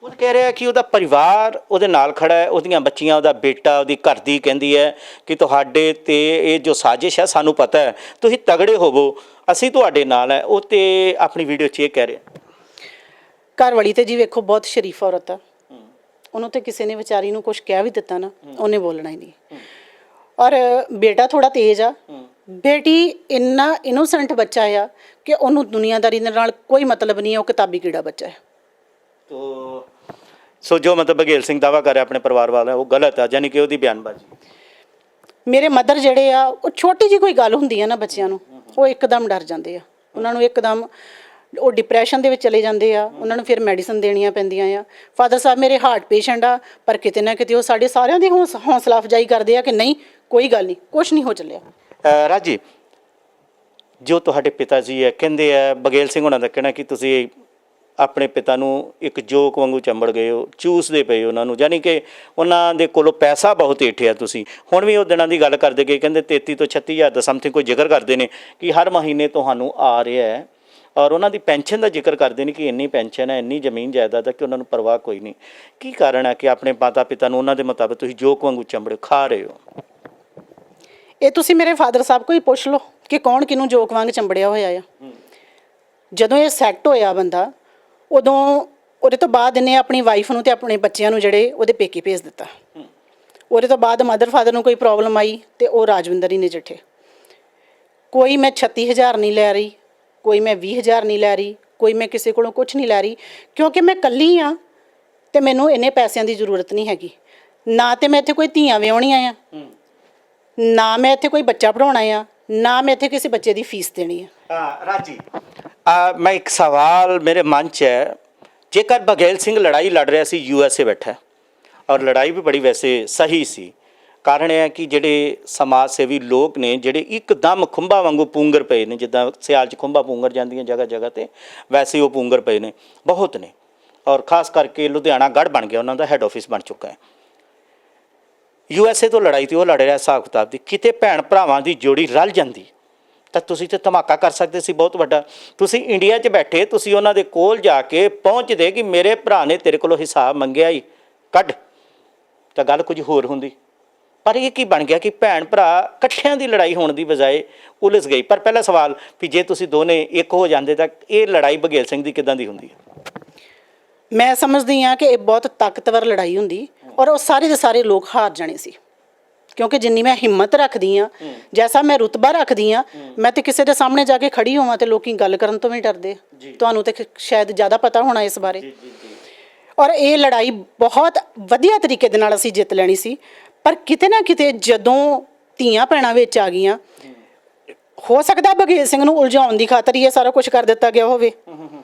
ਉਹ ਕਹਿ ਰਿਹਾ ਕਿ ਉਹਦਾ ਪਰਿਵਾਰ ਉਹਦੇ ਨਾਲ ਖੜਾ ਹੈ, ਉਹਦੀਆਂ ਬੱਚੀਆਂ, ਉਹਦਾ ਬੇਟਾ, ਉਹਦੀ ਘਰ ਦੀ ਕਹਿੰਦੀ ਹੈ ਕਿ ਤੁਹਾਡੇ ਤੇ ਇਹ ਜੋ ਸਾਜ਼ਿਸ਼ ਹੈ ਸਾਨੂੰ ਪਤਾ ਹੈ, ਤੁਸੀਂ ਤਗੜੇ ਹੋਵੋ, ਅਸੀਂ ਤੁਹਾਡੇ ਨਾਲ ਹੈ। ਉਹ ਤੇ ਆਪਣੀ ਵੀਡੀਓ 'ਚ ਇਹ ਕਹਿ ਰਿਹਾ। ਘਰ ਵਾਲੀ ਤੇ ਜੀ ਵੇਖੋ ਬਹੁਤ ਸ਼ਰੀਫ ਔਰਤ ਆ, ਉਹਨੂੰ ਤੇ ਕਿਸੇ ਨੇ ਵਿਚਾਰੀ ਨੂੰ ਕੁਝ ਕਹਿ ਵੀ ਦਿੱਤਾ ਨਾ, ਉਹਨੇ ਬੋਲਣਾ ਹੀ ਨਹੀਂ। ਔਰ ਬੇਟਾ ਥੋੜਾ ਤੇਜ਼ ਆ, ਬੇਟੀ ਇੰਨਾ ਇਨੋਸੈਂਟ ਬੱਚਾ ਆ ਕਿ ਉਹਨੂੰ ਦੁਨੀਆਦਾਰੀ ਦੇ ਨਾਲ ਕੋਈ ਮਤਲਬ ਨਹੀਂ ਹੈ, ਉਹ ਕਿਤਾਬੀ ਕੀੜਾ ਬੱਚਾ ਹੈ। ਸੋ ਜੋ ਮਤਲਬ ਬਘੇਲ ਸਿੰਘ ਦਾਵਾ ਕਰ ਰਿਹਾ ਆਪਣੇ ਪਰਿਵਾਰ ਵਾਲਾ, ਉਹ ਗਲਤ ਆ, ਯਾਨੀ ਕਿ ਉਹਦੀ ਬਿਆਨਬਾਜ਼ੀ। ਮੇਰੇ ਮਦਰ ਜਿਹੜੇ ਆ, ਉਹ ਛੋਟੀ ਜਿਹੀ ਕੋਈ ਗੱਲ ਹੁੰਦੀ ਆ ਨਾ ਬੱਚਿਆਂ ਨੂੰ, ਉਹ ਇੱਕਦਮ ਡਰ ਜਾਂਦੇ ਆ, ਉਹਨਾਂ ਨੂੰ ਇੱਕਦਮ ਉਹ ਡਿਪਰੈਸ਼ਨ ਦੇ ਵਿੱਚ ਚਲੇ ਜਾਂਦੇ ਆ, ਉਹਨਾਂ ਨੂੰ ਫਿਰ ਮੈਡੀਸਨ ਦੇਣੀਆਂ ਪੈਂਦੀਆਂ ਆ। ਫਾਦਰ ਸਾਹਿਬ ਮੇਰੇ ਹਾਰਟ ਪੇਸ਼ੈਂਟ ਆ, ਪਰ ਕਿਤੇ ਨਾ ਕਿਤੇ ਉਹ ਸਾਡੇ ਸਾਰਿਆਂ ਦੀ ਹੌਸਲਾ ਅਫਜ਼ਾਈ ਕਰਦੇ ਆ ਕਿ ਨਹੀਂ ਕੋਈ ਗੱਲ ਨਹੀਂ, ਕੁਛ ਨਹੀਂ ਹੋ ਚੱਲਿਆ। ਰਾਜੀ, ਜੋ ਤੁਹਾਡੇ ਪਿਤਾ ਜੀ ਹੈ, ਕਹਿੰਦੇ ਆ ਬਘੇਲ ਸਿੰਘ ਹੋਣਾ ਦਾ ਕਹਿਣਾ ਕਿ ਤੁਸੀਂ ਆਪਣੇ ਪਿਤਾ ਨੂੰ ਇੱਕ ਜੋਕ ਵਾਂਗੂ ਚੰਬੜ ਗਏ ਹੋ, ਚੂਸਦੇ ਪਏ ਉਹਨਾਂ ਨੂੰ, ਯਾਨੀ ਕਿ ਉਹਨਾਂ ਦੇ ਕੋਲੋਂ ਪੈਸਾ ਬਹੁਤ ਏਠਿਆ ਤੁਸੀਂ। ਹੁਣ ਵੀ ਉਹ ਦਿਨਾਂ ਦੀ ਗੱਲ ਕਰਦੇ ਗਏ, ਕਹਿੰਦੇ 33 ਤੋਂ 36 ਹਜ਼ਾਰ ਦਾ ਸਮਥਿੰਗ ਕੋਈ ਜ਼ਿਕਰ ਕਰਦੇ ਨੇ ਕਿ ਹਰ ਮਹੀਨੇ ਤੁਹਾਨੂੰ ਆ ਰਿਹਾ ਹੈ, ਔਰ ਉਹਨਾਂ ਦੀ ਪੈਨਸ਼ਨ ਦਾ ਜ਼ਿਕਰ ਕਰਦੇ ਨੇ ਕਿ ਇੰਨੀ ਪੈਨਸ਼ਨ ਹੈ, ਇੰਨੀ ਜ਼ਮੀਨ ਜਾਇਦਾਦ ਹੈ ਕਿ ਉਹਨਾਂ ਨੂੰ ਪਰਵਾਹ ਕੋਈ ਨਹੀਂ। ਕੀ ਕਾਰਨ ਹੈ ਕਿ ਆਪਣੇ ਮਾਤਾ ਪਿਤਾ ਨੂੰ ਉਹਨਾਂ ਦੇ ਮੁਤਾਬਕ ਤੁਸੀਂ ਜੋਕ ਵਾਂਗੂ ਚੰਬੜੇ ਖਾ ਰਹੇ ਹੋ? ਇਹ ਤੁਸੀਂ ਮੇਰੇ ਫਾਦਰ ਸਾਹਿਬ ਕੋਲ ਹੀ ਪੁੱਛ ਲਓ ਕਿ ਕੌਣ ਕਿਹਨੂੰ ਜੋਕ ਵਾਂਗ ਚੰਬੜਿਆ ਹੋਇਆ ਆ। ਜਦੋਂ ਇਹ ਸੈੱਟ ਹੋਇਆ ਬੰਦਾ, ਉਦੋਂ ਉਹਦੇ ਤੋਂ ਬਾਅਦ ਇਹਨੇ ਆਪਣੀ ਵਾਈਫ ਨੂੰ ਤੇ ਆਪਣੇ ਬੱਚਿਆਂ ਨੂੰ ਜਿਹੜੇ ਉਹਦੇ ਪੇਕੇ ਭੇਜ ਦਿੱਤਾ। ਉਹਦੇ ਤੋਂ ਬਾਅਦ ਮਦਰ ਫਾਦਰ ਨੂੰ ਕੋਈ ਪ੍ਰੋਬਲਮ ਆਈ ਤੇ ਉਹ ਰਾਜਵਿੰਦਰ ਹੀ ਨਜਿੱਠੇ। ਕੋਈ ਮੈਂ 36,000 ਨਹੀਂ ਲੈ ਰਹੀ, ਕੋਈ ਮੈਂ 20,000 ਨਹੀਂ ਲੈ ਰਹੀ, ਕੋਈ ਮੈਂ ਕਿਸੇ ਕੋਲੋਂ ਕੁਛ ਨਹੀਂ ਲੈ ਰਹੀ, ਕਿਉਂਕਿ ਮੈਂ ਇਕੱਲੀ ਹਾਂ ਤੇ ਮੈਨੂੰ ਇੰਨੇ ਪੈਸਿਆਂ ਦੀ ਜ਼ਰੂਰਤ ਨਹੀਂ ਹੈਗੀ। ਨਾ ਤੇ ਮੈਂ ਇੱਥੇ ਕੋਈ ਧੀਆਂ ਵਿਆਹੁਣੀਆਂ ਆ, ਨਾ ਮੈਂ ਇੱਥੇ ਕੋਈ ਬੱਚਾ ਪੜ੍ਹਾਉਣਾ ਆ, ਨਾ ਮੈਂ ਇੱਥੇ ਕਿਸੇ ਬੱਚੇ ਦੀ ਫੀਸ ਦੇਣੀ ਆ। ਰਾਜੀ, ਮੈਂ ਇੱਕ ਸਵਾਲ ਮੇਰੇ ਮਨ 'ਚ ਹੈ, ਜੇਕਰ ਬਘੇਲ ਸਿੰਘ ਲੜਾਈ ਲੜ ਰਿਹਾ ਸੀ, USA ਬੈਠਾ, ਔਰ ਲੜਾਈ ਵੀ ਬੜੀ ਵੈਸੇ ਸਹੀ ਸੀ, ਕਾਰਨ ਇਹ ਹੈ ਕਿ ਜਿਹੜੇ ਸਮਾਜ ਸੇਵੀ ਲੋਕ ਨੇ, ਜਿਹੜੇ ਇੱਕਦਮ ਖੁੰਭਾਂ ਵਾਂਗੂ ਪੂੰਗਰ ਪਏ ਨੇ, ਜਿੱਦਾਂ ਸਿਆਲ 'ਚ ਖੁੰਭਾਂ ਪੂੰਗਰ ਜਾਂਦੀਆਂ ਜਗ੍ਹਾ ਜਗ੍ਹਾ 'ਤੇ, ਵੈਸੇ ਉਹ ਪੂੰਗਰ ਪਏ ਨੇ, ਬਹੁਤ ਨੇ। ਔਰ ਖਾਸ ਕਰਕੇ ਲੁਧਿਆਣਾ ਗੜ੍ਹ ਬਣ ਗਿਆ, ਉਹਨਾਂ ਦਾ ਹੈੱਡ ਆਫਿਸ ਬਣ ਚੁੱਕਾ ਹੈ। USA ਤੋਂ ਲੜਾਈ ਤੇ ਉਹ ਲੜ ਰਿਹਾ ਹਿਸਾਬ ਕਿਤਾਬ ਦੀ, ਕਿਤੇ ਭੈਣ ਭਰਾਵਾਂ ਦੀ ਜੋੜੀ ਰਲ ਜਾਂਦੀ ਤਾਂ ਤੁਸੀਂ ਤਾਂ ਧਮਾਕਾ ਕਰ ਸਕਦੇ ਸੀ ਬਹੁਤ ਵੱਡਾ। ਤੁਸੀਂ ਇੰਡੀਆ 'ਚ ਬੈਠੇ, ਤੁਸੀਂ ਉਹਨਾਂ ਦੇ ਕੋਲ ਜਾ ਕੇ ਪਹੁੰਚਦੇ ਕਿ ਮੇਰੇ ਭਰਾ ਨੇ ਤੇਰੇ ਕੋਲੋਂ ਹਿਸਾਬ ਮੰਗਿਆ ਹੀ, ਕੱਢ, ਤਾਂ ਗੱਲ ਕੁਝ ਹੋਰ ਹੁੰਦੀ। ਪਰ ਇਹ ਕੀ ਬਣ ਗਿਆ ਕਿ ਭੈਣ ਭਰਾ ਇਕੱਠਿਆਂ ਦੀ ਲੜਾਈ ਹੋਣ ਦੀ ਬਜਾਏ ਉਲਝ ਗਈ। ਪਰ ਪਹਿਲਾ ਸਵਾਲ ਵੀ ਜੇ ਤੁਸੀਂ ਦੋਨੇ ਇੱਕ ਹੋ ਜਾਂਦੇ ਤਾਂ ਇਹ ਲੜਾਈ ਬਘੇਲ ਸਿੰਘ ਦੀ ਕਿੱਦਾਂ ਦੀ ਹੁੰਦੀ ਹੈ? ਮੈਂ ਸਮਝਦੀ ਹਾਂ ਕਿ ਇਹ ਬਹੁਤ ਤਾਕਤਵਰ ਲੜਾਈ ਹੁੰਦੀ ਔਰ ਉਹ ਸਾਰੇ ਦੇ ਸਾਰੇ ਲੋਕ ਹਾਰ ਜਾਣੇ ਸੀ, ਕਿਉਂਕਿ ਜਿੰਨੀ ਮੈਂ ਹਿੰਮਤ ਰੱਖਦੀ ਹਾਂ, ਜੈਸਾ ਮੈਂ ਰੁਤਬਾ ਰੱਖਦੀ ਹਾਂ, ਮੈਂ ਤੇ ਕਿਸੇ ਦੇ ਸਾਹਮਣੇ ਜਾ ਕੇ ਖੜੀ ਹੋਵਾਂ ਤੇ ਲੋਕੀ ਗੱਲ ਕਰਨ ਤੋਂ ਵੀ ਡਰਦੇ। ਤੁਹਾਨੂੰ ਤੇ ਸ਼ਾਇਦ ਜ਼ਿਆਦਾ ਪਤਾ ਹੋਣਾ ਇਸ ਬਾਰੇ। ਔਰ ਇਹ ਲੜਾਈ ਬਹੁਤ ਵਧੀਆ ਤਰੀਕੇ ਦੇ ਨਾਲ ਅਸੀਂ ਜਿੱਤ ਲੈਣੀ ਸੀ, ਪਰ ਕਿਤੇ ਨਾ ਕਿਤੇ ਜਦੋਂ ਧੀਆਂ ਭੈਣਾਂ ਵਿੱਚ ਆ ਗਈਆਂ, ਹੋ ਸਕਦਾ ਬਘੇਲ ਸਿੰਘ ਨੂੰ ਉਲਝਾਉਣ ਦੀ ਖਾਤਰ ਹੀ ਇਹ ਸਾਰਾ ਕੁਝ ਕਰ ਦਿੱਤਾ ਗਿਆ ਹੋਵੇ।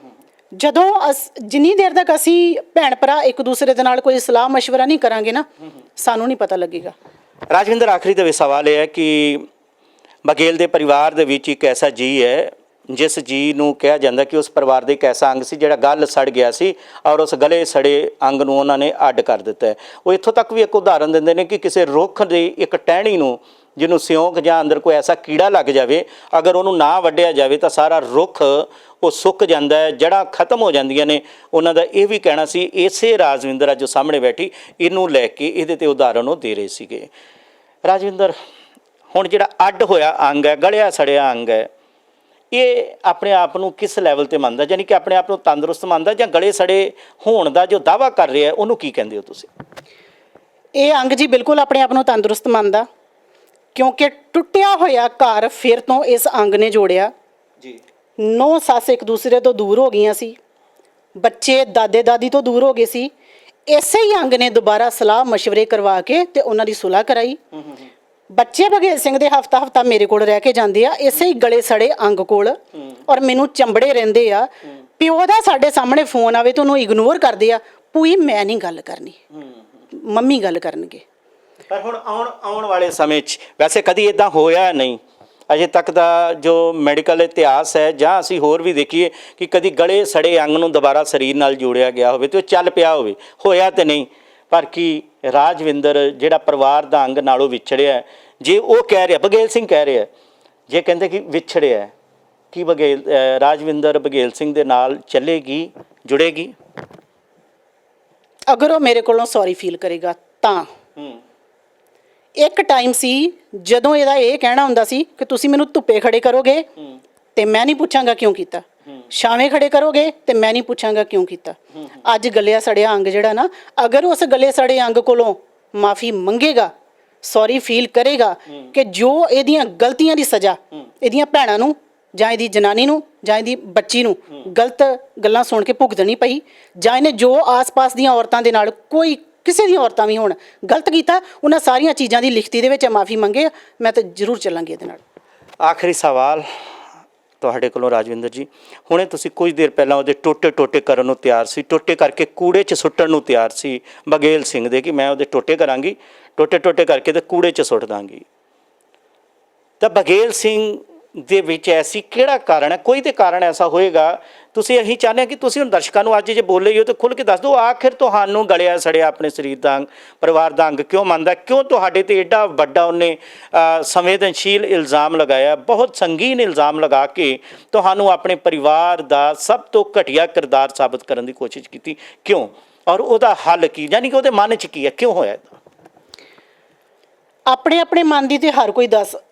ਜਦੋਂ ਜਿੰਨੀ ਦੇਰ ਤੱਕ ਅਸੀਂ ਭੈਣ ਭਰਾ ਇੱਕ ਦੂਸਰੇ ਦੇ ਨਾਲ ਕੋਈ ਸਲਾਹ ਮਸ਼ਵਰਾ ਨਹੀਂ ਕਰਾਂਗੇ ਨਾ, ਸਾਨੂੰ ਨਹੀਂ ਪਤਾ ਲੱਗੇਗਾ। ਰਾਜਵਿੰਦਰ, ਆਖਰੀ ਦੇ ਵਿੱਚ ਸਵਾਲ ਇਹ ਹੈ ਕਿ ਬਘੇਲ ਦੇ ਪਰਿਵਾਰ ਦੇ ਵਿੱਚ ਇੱਕ ਐਸਾ ਜੀ ਹੈ ਜਿਸ ਜੀ ਨੂੰ ਕਿਹਾ ਜਾਂਦਾ ਕਿ ਉਸ ਪਰਿਵਾਰ ਦਾ ਇੱਕ ਐਸਾ ਅੰਗ ਸੀ ਜਿਹੜਾ ਗਲ ਸੜ ਗਿਆ ਸੀ ਔਰ ਉਸ ਗਲੇ ਸੜੇ ਅੰਗ ਨੂੰ ਉਹਨਾਂ ਨੇ ਅੱਡ ਕਰ ਦਿੱਤਾ ਹੈ। ਉਹ ਇੱਥੋਂ ਤੱਕ ਵੀ ਇੱਕ ਉਦਾਹਰਨ ਦਿੰਦੇ ਨੇ ਕਿ ਕਿਸੇ ਰੁੱਖ ਦੀ ਇੱਕ ਟਹਿਣੀ ਨੂੰ, ਜਿਹਨੂੰ ਸਿਉਂਕ ਜਾਂ ਅੰਦਰ ਕੋਈ ਐਸਾ ਕੀੜਾ ਲੱਗ ਜਾਵੇ, ਅਗਰ ਉਹਨੂੰ ਨਾ ਵੱਢਿਆ ਜਾਵੇ ਤਾਂ ਸਾਰਾ ਰੁੱਖ ਉਹ ਸੁੱਕ ਜਾਂਦਾ ਹੈ, ਜੜ੍ਹਾਂ ਖਤਮ ਹੋ ਜਾਂਦੀਆਂ ਨੇ। ਉਹਨਾਂ ਦਾ ਇਹ ਵੀ ਕਹਿਣਾ ਸੀ। ਇਸੇ ਰਾਜਵਿੰਦਰ ਜੋ ਸਾਹਮਣੇ ਬੈਠੀ, ਇਹਨੂੰ ਲੈ ਕੇ ਇਹਦੇ 'ਤੇ ਉਦਾਹਰਨ ਉਹ ਦੇ ਰਹੇ ਸੀਗੇ। ਰਾਜਵਿੰਦਰ, ਹੁਣ ਜਿਹੜਾ ਅੱਡ ਹੋਇਆ ਅੰਗ ਹੈ, ਗਲਿਆ ਸੜਿਆ ਅੰਗ ਹੈ, ਇਹ ਆਪਣੇ ਆਪ ਨੂੰ ਕਿਸ ਲੈਵਲ 'ਤੇ ਮੰਨਦਾ, ਯਾਨੀ ਕਿ ਆਪਣੇ ਆਪ ਨੂੰ ਤੰਦਰੁਸਤ ਮੰਨਦਾ, ਜਾਂ ਗਲੇ ਸੜੇ ਹੋਣ ਦਾ ਜੋ ਦਾਅਵਾ ਕਰ ਰਿਹਾ ਉਹਨੂੰ ਕੀ ਕਹਿੰਦੇ ਹੋ ਤੁਸੀਂ? ਇਹ ਅੰਗ ਜੀ ਬਿਲਕੁਲ ਆਪਣੇ ਆਪ ਨੂੰ ਤੰਦਰੁਸਤ ਮੰਨਦਾ, ਕਿਉਂਕਿ ਟੁੱਟਿਆ ਹੋਇਆ ਘਰ ਫਿਰ ਤੋਂ ਇਸ ਅੰਗ ਨੇ ਜੋੜਿਆ ਜੀ। ਨੌ ਸੱਸ ਇੱਕ ਦੂਸਰੇ ਤੋਂ ਦੂਰ ਹੋ ਗਈਆਂ ਸੀ, ਬੱਚੇ ਦਾਦੇ ਦਾਦੀ ਤੋਂ ਦੂਰ ਹੋ ਗਏ ਸੀ। ਇਸੇ ਹੀ ਅੰਗ ਨੇ ਦੁਬਾਰਾ ਸਲਾਹ ਮਸ਼ਵਰੇ ਕਰਵਾ ਕੇ ਤੇ ਉਹਨਾਂ ਦੀ ਸੁਲ੍ਹਾ ਕਰਾਈ। ਬੱਚੇ ਬਘੇਲ ਸਿੰਘ ਦੇ ਹਫਤਾ ਮੇਰੇ ਕੋਲ ਰਹਿ ਕੇ ਜਾਂਦੇ ਆ, ਇਸੇ ਹੀ ਗਲੇ ਸੜੇ ਅੰਗ ਕੋਲ, ਔਰ ਮੈਨੂੰ ਚੰਬੜੇ ਰਹਿੰਦੇ ਆ। ਪਿਓ ਦਾ ਸਾਡੇ ਸਾਹਮਣੇ ਫੋਨ ਆਵੇ ਤਾਂ ਉਹਨੂੰ ਇਗਨੋਰ ਕਰਦੇ ਆ। ਭੂਈ ਮੈਂ ਨਹੀਂ ਗੱਲ ਕਰਨੀ, ਮੰਮੀ ਗੱਲ ਕਰਨਗੇ। ਪਰ ਹੁਣ ਆਉਣ ਵਾਲੇ ਸਮੇਂ 'ਚ ਵੈਸੇ ਕਦੀ ਇੱਦਾਂ ਹੋਇਆ ਨਹੀਂ ਅਜੇ ਤੱਕ ਦਾ ਜੋ ਮੈਡੀਕਲ ਇਤਿਹਾਸ ਹੈ, ਜਾਂ ਅਸੀਂ ਹੋਰ ਵੀ ਦੇਖੀਏ ਕਿ ਕਦੀ ਗਲੇ ਸੜੇ ਅੰਗ ਨੂੰ ਦੁਬਾਰਾ ਸਰੀਰ ਨਾਲ ਜੋੜਿਆ ਗਿਆ ਹੋਵੇ ਤੇ ਉਹ ਚੱਲ ਪਿਆ ਹੋਵੇ, ਹੋਇਆ ਤੇ ਨਹੀਂ। ਪਰ ਕੀ ਰਾਜਵਿੰਦਰ ਜਿਹੜਾ ਪਰਿਵਾਰ ਦਾ ਅੰਗ ਨਾਲੋਂ ਵਿਛੜਿਆ, ਜੇ ਉਹ ਕਹਿ ਰਿਹਾ, ਬਘੇਲ ਸਿੰਘ ਕਹਿ ਰਿਹਾ, ਜੇ ਕਹਿੰਦੇ ਕਿ ਵਿਛੜਿਆ, ਕੀ ਰਾਜਵਿੰਦਰ ਬਘੇਲ ਸਿੰਘ ਦੇ ਨਾਲ ਚੱਲੇਗੀ, ਜੁੜੇਗੀ? ਅਗਰ ਉਹ ਮੇਰੇ ਕੋਲੋਂ ਸੌਰੀ ਫੀਲ ਕਰੇਗਾ ਤਾਂ। ਇੱਕ ਟਾਈਮ ਸੀ ਜਦੋਂ ਇਹਦਾ ਇਹ ਕਹਿਣਾ ਹੁੰਦਾ ਸੀ ਕਿ ਤੁਸੀਂ ਮੈਨੂੰ ਧੁੱਪੇ ਖੜੇ ਕਰੋਗੇ ਤੇ ਮੈਂ ਨਹੀਂ ਪੁੱਛਾਂਗਾ ਕਿਉਂ ਕੀਤਾ, ਛਾਵੇਂ ਖੜੇ ਕਰੋਗੇ ਤੇ ਮੈਂ ਨਹੀਂ ਪੁੱਛਾਂਗਾ ਕਿਉਂ ਕੀਤਾ। ਅੱਜ ਗਲਿਆ ਸੜਿਆ ਅੰਗ ਜਿਹੜਾ ਨਾ, ਅਗਰ ਉਸ ਗਲੇ ਸੜੇ ਅੰਗ ਕੋਲੋਂ ਮਾਫੀ ਮੰਗੇਗਾ, ਸੌਰੀ ਫੀਲ ਕਰੇਗਾ ਕਿ ਜੋ ਇਹਦੀਆਂ ਗਲਤੀਆਂ ਦੀ ਸਜ਼ਾ ਇਹਦੀਆਂ ਭੈਣਾਂ ਨੂੰ ਜਾਂ ਇਹਦੀ ਜਨਾਨੀ ਨੂੰ ਜਾਂ ਇਹਦੀ ਬੱਚੀ ਨੂੰ ਗਲਤ ਗੱਲਾਂ ਸੁਣ ਕੇ ਭੁਗਤਣੀ ਪਈ, ਜਾਂ ਇਹਨੇ ਜੋ ਆਸ-ਪਾਸ ਦੀਆਂ ਔਰਤਾਂ ਦੇ ਨਾਲ, ਕੋਈ ਕਿਸੇ ਦੀਆਂ ਔਰਤਾਂ ਵੀ ਹੋਣ, ਗਲਤ ਕੀਤਾ, ਉਹਨਾਂ ਸਾਰੀਆਂ ਚੀਜ਼ਾਂ ਦੀ ਲਿਖਤੀ ਦੇ ਵਿੱਚ ਮਾਫੀ ਮੰਗੇ, ਮੈਂ ਤਾਂ ਜ਼ਰੂਰ ਚੱਲਾਂਗੀ ਇਹਦੇ ਨਾਲ। ਆਖਰੀ ਸਵਾਲ ਤੁਹਾਡੇ ਕੋਲੋਂ ਰਾਜਵਿੰਦਰ ਜੀ, ਹੁਣੇ ਤੁਸੀਂ ਕੁਝ ਦੇਰ ਪਹਿਲਾਂ ਉਹਦੇ ਟੋਟੇ ਕਰਨ ਨੂੰ ਤਿਆਰ ਸੀ, ਟੋਟੇ ਕਰਕੇ ਕੂੜੇ 'ਚ ਸੁੱਟਣ ਨੂੰ ਤਿਆਰ ਸੀ ਬਘੇਲ ਸਿੰਘ ਦੇ, ਕਿ ਮੈਂ ਉਹਦੇ ਟੋਟੇ ਕਰਾਂਗੀ, ਟੋਟੇ ਕਰਕੇ ਤੇ ਕੂੜੇ 'ਚ ਸੁੱਟ ਦਾਂਗੀ। ਤਾਂ ਬਘੇਲ ਸਿੰਘ ਦੇ ਵਿੱਚ ਐਸੀ ਕਿਹੜਾ ਕਾਰਨ ਹੈ? ਕੋਈ ਤੇ ਕਾਰਨ ਐਸਾ ਹੋਏਗਾ। ਤੁਸੀਂ ਇਹੀ ਚਾਹੁੰਦੇ ਕਿ ਤੁਸੀਂ ਹੁਣ ਦਰਸ਼ਕਾਂ ਨੂੰ ਅੱਜ ਜੇ ਬੋਲੇ ਹੋ ਤਾਂ ਖੁੱਲ੍ਹ ਕੇ ਦੱਸ ਦਿਓ, ਆਖਿਰ ਤੁਹਾਨੂੰ ਗਲਿਆ ਸੜਿਆ ਆਪਣੇ ਸਰੀਰ ਦਾ ਅੰਗ, ਪਰਿਵਾਰ ਦਾ ਅੰਗ ਕਿਉਂ ਮੰਨਦਾ? ਕਿਉਂ ਤੁਹਾਡੇ ਤੇ ਏਡਾ ਵੱਡਾ ਉਹਨੇ ਸੰਵੇਦਨਸ਼ੀਲ ਇਲਜ਼ਾਮ ਲਗਾਇਆ, ਬਹੁਤ ਸੰਗੀਨ ਇਲਜ਼ਾਮ ਲਗਾ ਕੇ ਤੁਹਾਨੂੰ ਆਪਣੇ ਪਰਿਵਾਰ ਦਾ ਸਭ ਤੋਂ ਘਟੀਆ ਕਿਰਦਾਰ ਸਾਬਤ ਕਰਨ ਦੀ ਕੋਸ਼ਿਸ਼ ਕੀਤੀ? ਕਿਉਂ? ਔਰ ਉਹਦਾ ਹੱਲ ਕੀ, ਯਾਨੀ ਕਿ ਉਹਦੇ ਮਨ 'ਚ ਕੀ ਹੈ, ਕਿਉਂ ਹੋਇਆ? ਆਪਣੇ ਮਨ ਦੀ ਤੇ ਹਰ ਕੋਈ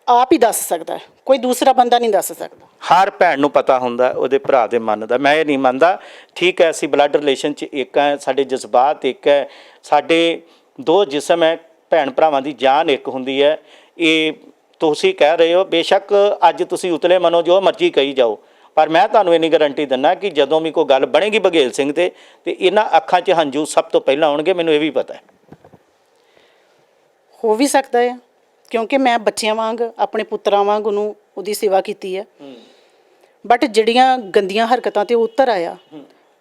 ਆਪ ਹੀ ਦੱਸ ਸਕਦਾ ਹੈ, ਕੋਈ ਦੂਸਰਾ ਬੰਦਾ ਨਹੀਂ ਦੱਸ ਸਕਦਾ। ਹਰ ਭੈਣ ਨੂੰ ਪਤਾ ਹੁੰਦਾ ਉਹਦੇ ਭਰਾ ਦੇ ਮਨ ਦਾ। ਮੈਂ ਇਹ ਨਹੀਂ ਮੰਨਦਾ, ਠੀਕ ਹੈ, ਅਸੀਂ ਬਲੱਡ ਰਿਲੇਸ਼ਨ 'ਚ ਇੱਕ ਹੈ, ਸਾਡੇ ਜਜ਼ਬਾਤ ਇੱਕ ਹੈ, ਸਾਡੇ ਦੋ ਜਿਸਮ ਹੈ, ਭੈਣ ਭਰਾਵਾਂ ਦੀ ਜਾਨ ਇੱਕ ਹੁੰਦੀ ਹੈ। ਇਹ ਤੁਸੀਂ ਕਹਿ ਰਹੇ ਹੋ, ਬੇਸ਼ੱਕ ਅੱਜ ਤੁਸੀਂ ਉਤਲੇ ਮਨੋ ਜੋ ਮਰਜ਼ੀ ਕਹੀ ਜਾਓ, ਪਰ ਮੈਂ ਤੁਹਾਨੂੰ ਇੰਨੀ ਗਾਰੰਟੀ ਦਿੰਦਾ ਕਿ ਜਦੋਂ ਵੀ ਕੋਈ ਗੱਲ ਬਣੇਗੀ ਬਘੇਲ ਸਿੰਘ ਤੇ ਇਹਨਾਂ ਅੱਖਾਂ 'ਚ ਹੰਝੂ ਸਭ ਤੋਂ ਪਹਿਲਾਂ ਆਉਣਗੇ, ਮੈਨੂੰ ਇਹ ਵੀ ਪਤਾ ਹੈ। ਹੋ ਵੀ ਸਕਦਾ ਹੈ, ਕਿਉਂਕਿ ਮੈਂ ਬੱਚਿਆਂ ਵਾਂਗ, ਆਪਣੇ ਪੁੱਤਰਾਂ ਵਾਂਗ ਉਹਨੂੰ ਉਹਦੀ ਸੇਵਾ ਕੀਤੀ ਹੈ। ਬਟ ਜਿਹੜੀਆਂ ਗੰਦੀਆਂ ਹਰਕਤਾਂ ਤੇ ਉਤਰ ਆਇਆ,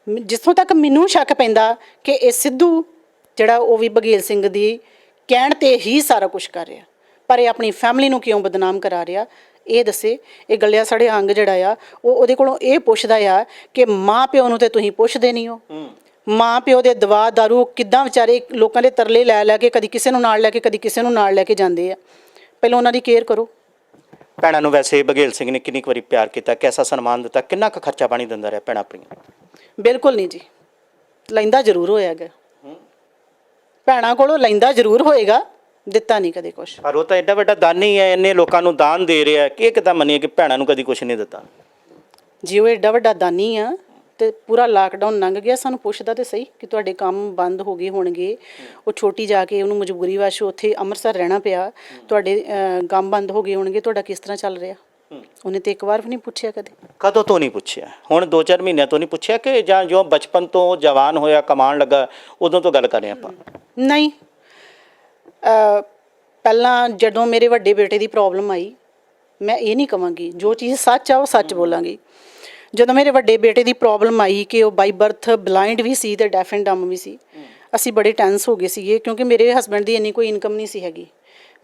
ਜਿੱਥੋਂ ਤੱਕ ਮੈਨੂੰ ਸ਼ੱਕ ਪੈਂਦਾ ਕਿ ਇਹ ਸਿੱਧੂ ਜਿਹੜਾ ਉਹ ਵੀ ਬਘੇਲ ਸਿੰਘ ਦੀ ਕਹਿਣ ਤੇ ਹੀ ਸਾਰਾ ਕੁਝ ਕਰ ਰਿਹਾ, ਪਰ ਇਹ ਆਪਣੀ ਫੈਮਿਲੀ ਨੂੰ ਕਿਉਂ ਬਦਨਾਮ ਕਰਾ ਰਿਹਾ ਇਹ ਦੱਸੇ। ਇਹ ਗਲਿਆ ਸੜਿਆ ਅੰਗ ਜਿਹੜਾ ਆ, ਉਹ ਉਹਦੇ ਕੋਲੋਂ ਇਹ ਪੁੱਛਦਾ ਆ ਕਿ ਮਾਂ ਪਿਓ ਨੂੰ ਤੇ ਤੁਸੀਂ ਪੁੱਛਦੇ ਨਹੀਂ ਹੋ, ਮਾਂ ਪਿਓ ਦੇ ਦਵਾ ਦਾਰੂ ਕਿੱਦਾਂ ਵਿਚਾਰੇ ਲੋਕਾਂ ਦੇ ਤਰਲੇ ਲੈ ਕੇ ਕਦੀ ਕਿਸੇ ਨੂੰ ਨਾਲ ਲੈ ਕੇ ਕਦੀ ਕਿਸੇ ਨੂੰ ਨਾਲ ਲੈ ਕੇ ਜਾਂਦੇ ਆ। ਪਹਿਲਾਂ ਉਹਨਾਂ ਦੀ ਕੇਅਰ ਕਰੋ। ਭੈਣਾਂ ਨੂੰ ਵੈਸੇ ਬਘੇਲ ਸਿੰਘ ਨੇ ਕਿੰਨੀ ਕੁ ਵਾਰੀ ਪਿਆਰ ਕੀਤਾ, ਕੈਸਾ ਸਨਮਾਨ ਦਿੱਤਾ, ਕਿੰਨਾ ਕੁ ਖਰਚਾ ਪਾਣੀ ਦਿੰਦਾ ਰਿਹਾ ਭੈਣਾਂ ਆਪਣੀਆਂ? ਬਿਲਕੁਲ ਨਹੀਂ ਜੀ, ਲੈਂਦਾ ਜ਼ਰੂਰ ਹੋਏਗਾ, ਭੈਣਾਂ ਕੋਲੋਂ ਲੈਂਦਾ ਜ਼ਰੂਰ ਹੋਏਗਾ, ਦਿੱਤਾ ਨਹੀਂ ਕਦੇ ਕੁਛ। ਪਰ ਉਹ ਤਾਂ ਐਡਾ ਵੱਡਾ ਦਾਨੀ ਹੈ, ਇੰਨੇ ਲੋਕਾਂ ਨੂੰ ਦਾਨ ਦੇ ਰਿਹਾ ਕਿ ਇਹ ਕਿੱਦਾਂ ਮੰਨੀਏ ਕਿ ਭੈਣਾਂ ਨੂੰ ਕਦੀ ਕੁਛ ਨਹੀਂ ਦਿੱਤਾ। ਜੇ ਉਹ ਐਡਾ ਵੱਡਾ ਦਾਨੀ ਆ ਤੇ ਪੂਰਾ ਲਾਕਡਾਊਨ ਲੰਘ ਗਿਆ, ਸਾਨੂੰ ਪੁੱਛਦਾ ਤੇ ਸਹੀ ਕਿ ਤੁਹਾਡੇ ਕੰਮ ਬੰਦ ਹੋ ਗਏ ਹੋਣਗੇ। ਉਹ ਛੋਟੀ ਜਾ ਕੇ ਉਹਨੂੰ ਮਜਬੂਰੀ ਵਸ਼ ਉੱਥੇ ਅੰਮ੍ਰਿਤਸਰ ਰਹਿਣਾ ਪਿਆ, ਤੁਹਾਡੇ ਕੰਮ ਬੰਦ ਹੋ ਗਏ ਹੋਣਗੇ, ਤੁਹਾਡਾ ਕਿਸ ਤਰ੍ਹਾਂ ਚੱਲ ਰਿਹਾ। ਉਹਨੇ ਤੇ ਇੱਕ ਵਾਰ ਵੀ ਨਹੀਂ ਪੁੱਛਿਆ ਕਦੇ। ਕਦੋਂ ਤੋਂ ਨਹੀਂ ਪੁੱਛਿਆ? ਹੁਣ 2-4 ਮਹੀਨਿਆਂ ਤੋਂ ਨਹੀਂ ਪੁੱਛਿਆ ਕਿ ਜਾਂ ਜੋ ਬਚਪਨ ਤੋਂ ਜਵਾਨ ਹੋਇਆ ਕਮਾਉਣ ਲੱਗਾ ਉਦੋਂ ਤੋਂ ਗੱਲ ਕਰ ਰਹੇ ਆਪਾਂ? ਨਹੀਂ, ਪਹਿਲਾਂ ਜਦੋਂ ਮੇਰੇ ਵੱਡੇ ਬੇਟੇ ਦੀ ਪ੍ਰੋਬਲਮ ਆਈ, ਮੈਂ ਇਹ ਨਹੀਂ ਕਵਾਂਗੀ, ਜੋ ਚੀਜ਼ ਸੱਚ ਆ ਉਹ ਸੱਚ ਬੋਲਾਂਗੀ। ਜਦੋਂ ਮੇਰੇ ਵੱਡੇ ਬੇਟੇ ਦੀ ਪ੍ਰੋਬਲਮ ਆਈ ਕਿ ਉਹ ਬਾਈ ਬਰਥ ਬਲਾਈਂਡ ਵੀ ਸੀ ਤੇ ਡੈਫ ਐਂਡ ਡੰਮ ਵੀ ਸੀ, ਅਸੀਂ ਬੜੇ ਟੈਂਸ ਹੋ ਗਏ ਸੀਗੇ ਕਿਉਂਕਿ ਮੇਰੇ ਹਸਬੈਂਡ ਦੀ ਇੰਨੀ ਕੋਈ ਇਨਕਮ ਨਹੀਂ ਸੀ ਹੈਗੀ।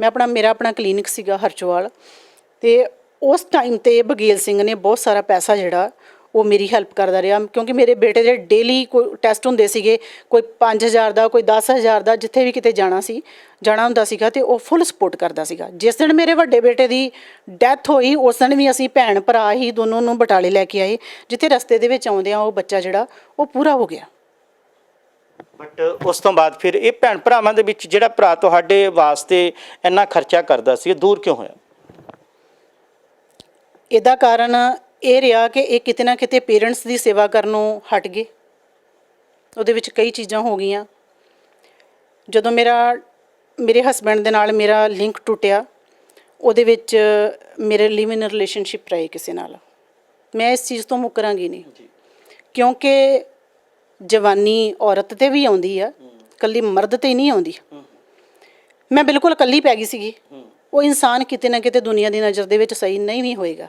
ਮੇਰਾ ਆਪਣਾ ਕਲੀਨਿਕ ਸੀਗਾ ਹਰਚੋਵਾਲ, ਤੇ ਉਸ ਟਾਈਮ ਤੇ ਬਗੇਲ ਸਿੰਘ ਨੇ ਬਹੁਤ ਸਾਰਾ ਪੈਸਾ ਜਿਹੜਾ ਉਹ ਮੇਰੀ ਹੈਲਪ ਕਰਦਾ ਰਿਹਾ ਕਿਉਂਕਿ ਮੇਰੇ ਬੇਟੇ ਦੇ ਡੇਲੀ ਕੋਈ ਟੈਸਟ ਹੁੰਦੇ ਸੀਗੇ, ਕੋਈ 5000 ਦਾ, ਕੋਈ 10000 ਦਾ, ਜਿੱਥੇ ਵੀ ਕਿਤੇ ਜਾਣਾ ਹੁੰਦਾ ਸੀਗਾ ਤੇ ਉਹ ਫੁੱਲ ਸਪੋਰਟ ਕਰਦਾ ਸੀਗਾ। ਜਿਸ ਦਿਨ ਮੇਰੇ ਵੱਡੇ ਬੇਟੇ ਦੀ ਡੈਥ ਹੋਈ ਉਸ ਦਿਨ ਵੀ ਅਸੀਂ ਭੈਣ ਭਰਾ ਹੀ ਦੋਨੋਂ ਨੂੰ ਬਟਾਲੇ ਲੈ ਕੇ ਆਏ, ਜਿੱਥੇ ਰਸਤੇ ਦੇ ਵਿੱਚ ਆਉਂਦਿਆਂ ਉਹ ਬੱਚਾ ਜਿਹੜਾ ਉਹ ਪੂਰਾ ਹੋ ਗਿਆ। ਬਟ ਉਸ ਤੋਂ ਬਾਅਦ ਫਿਰ ਇਹ ਭੈਣ ਭਰਾਵਾਂ ਦੇ ਵਿੱਚ ਜਿਹੜਾ ਭਰਾ ਤੁਹਾਡੇ ਵਾਸਤੇ ਇੰਨਾ ਖਰਚਾ ਕਰਦਾ ਸੀ, ਇਹ ਦੂਰ ਕਿਉਂ ਹੋਇਆ? ਇਹਦਾ ਕਾਰਨ ਇਹ ਰਿਹਾ ਕਿ ਇਹ ਕਿਤੇ ਨਾ ਕਿਤੇ ਪੇਰੈਂਟਸ ਦੀ ਸੇਵਾ ਕਰਨੋਂ ਹਟ ਗਏ। ਉਹਦੇ ਵਿੱਚ ਕਈ ਚੀਜ਼ਾਂ ਹੋ ਗਈਆਂ। ਜਦੋਂ ਮੇਰੇ ਹਸਬੈਂਡ ਦੇ ਨਾਲ ਮੇਰਾ ਲਿੰਕ ਟੁੱਟਿਆ, ਉਹਦੇ ਵਿੱਚ ਮੇਰੇ ਲਿਵ ਇਨ ਰਿਲੇਸ਼ਨਸ਼ਿਪ ਰਹੇ ਕਿਸੇ ਨਾਲ। ਮੈਂ ਇਸ ਚੀਜ਼ ਤੋਂ ਮੁੱਕਰਾਂਗੀ ਨਹੀਂ ਕਿਉਂਕਿ ਜਵਾਨੀ ਔਰਤ 'ਤੇ ਵੀ ਆਉਂਦੀ ਆ, ਇਕੱਲੀ ਮਰਦ 'ਤੇ ਹੀ ਨਹੀਂ ਆਉਂਦੀ। ਮੈਂ ਬਿਲਕੁਲ ਇਕੱਲੀ ਪੈ ਗਈ ਸੀਗੀ। ਉਹ ਇਨਸਾਨ ਕਿਤੇ ਨਾ ਕਿਤੇ ਦੁਨੀਆ ਦੀ ਨਜ਼ਰ ਦੇ ਵਿੱਚ ਸਹੀ ਨਹੀਂ ਵੀ ਹੋਏਗਾ,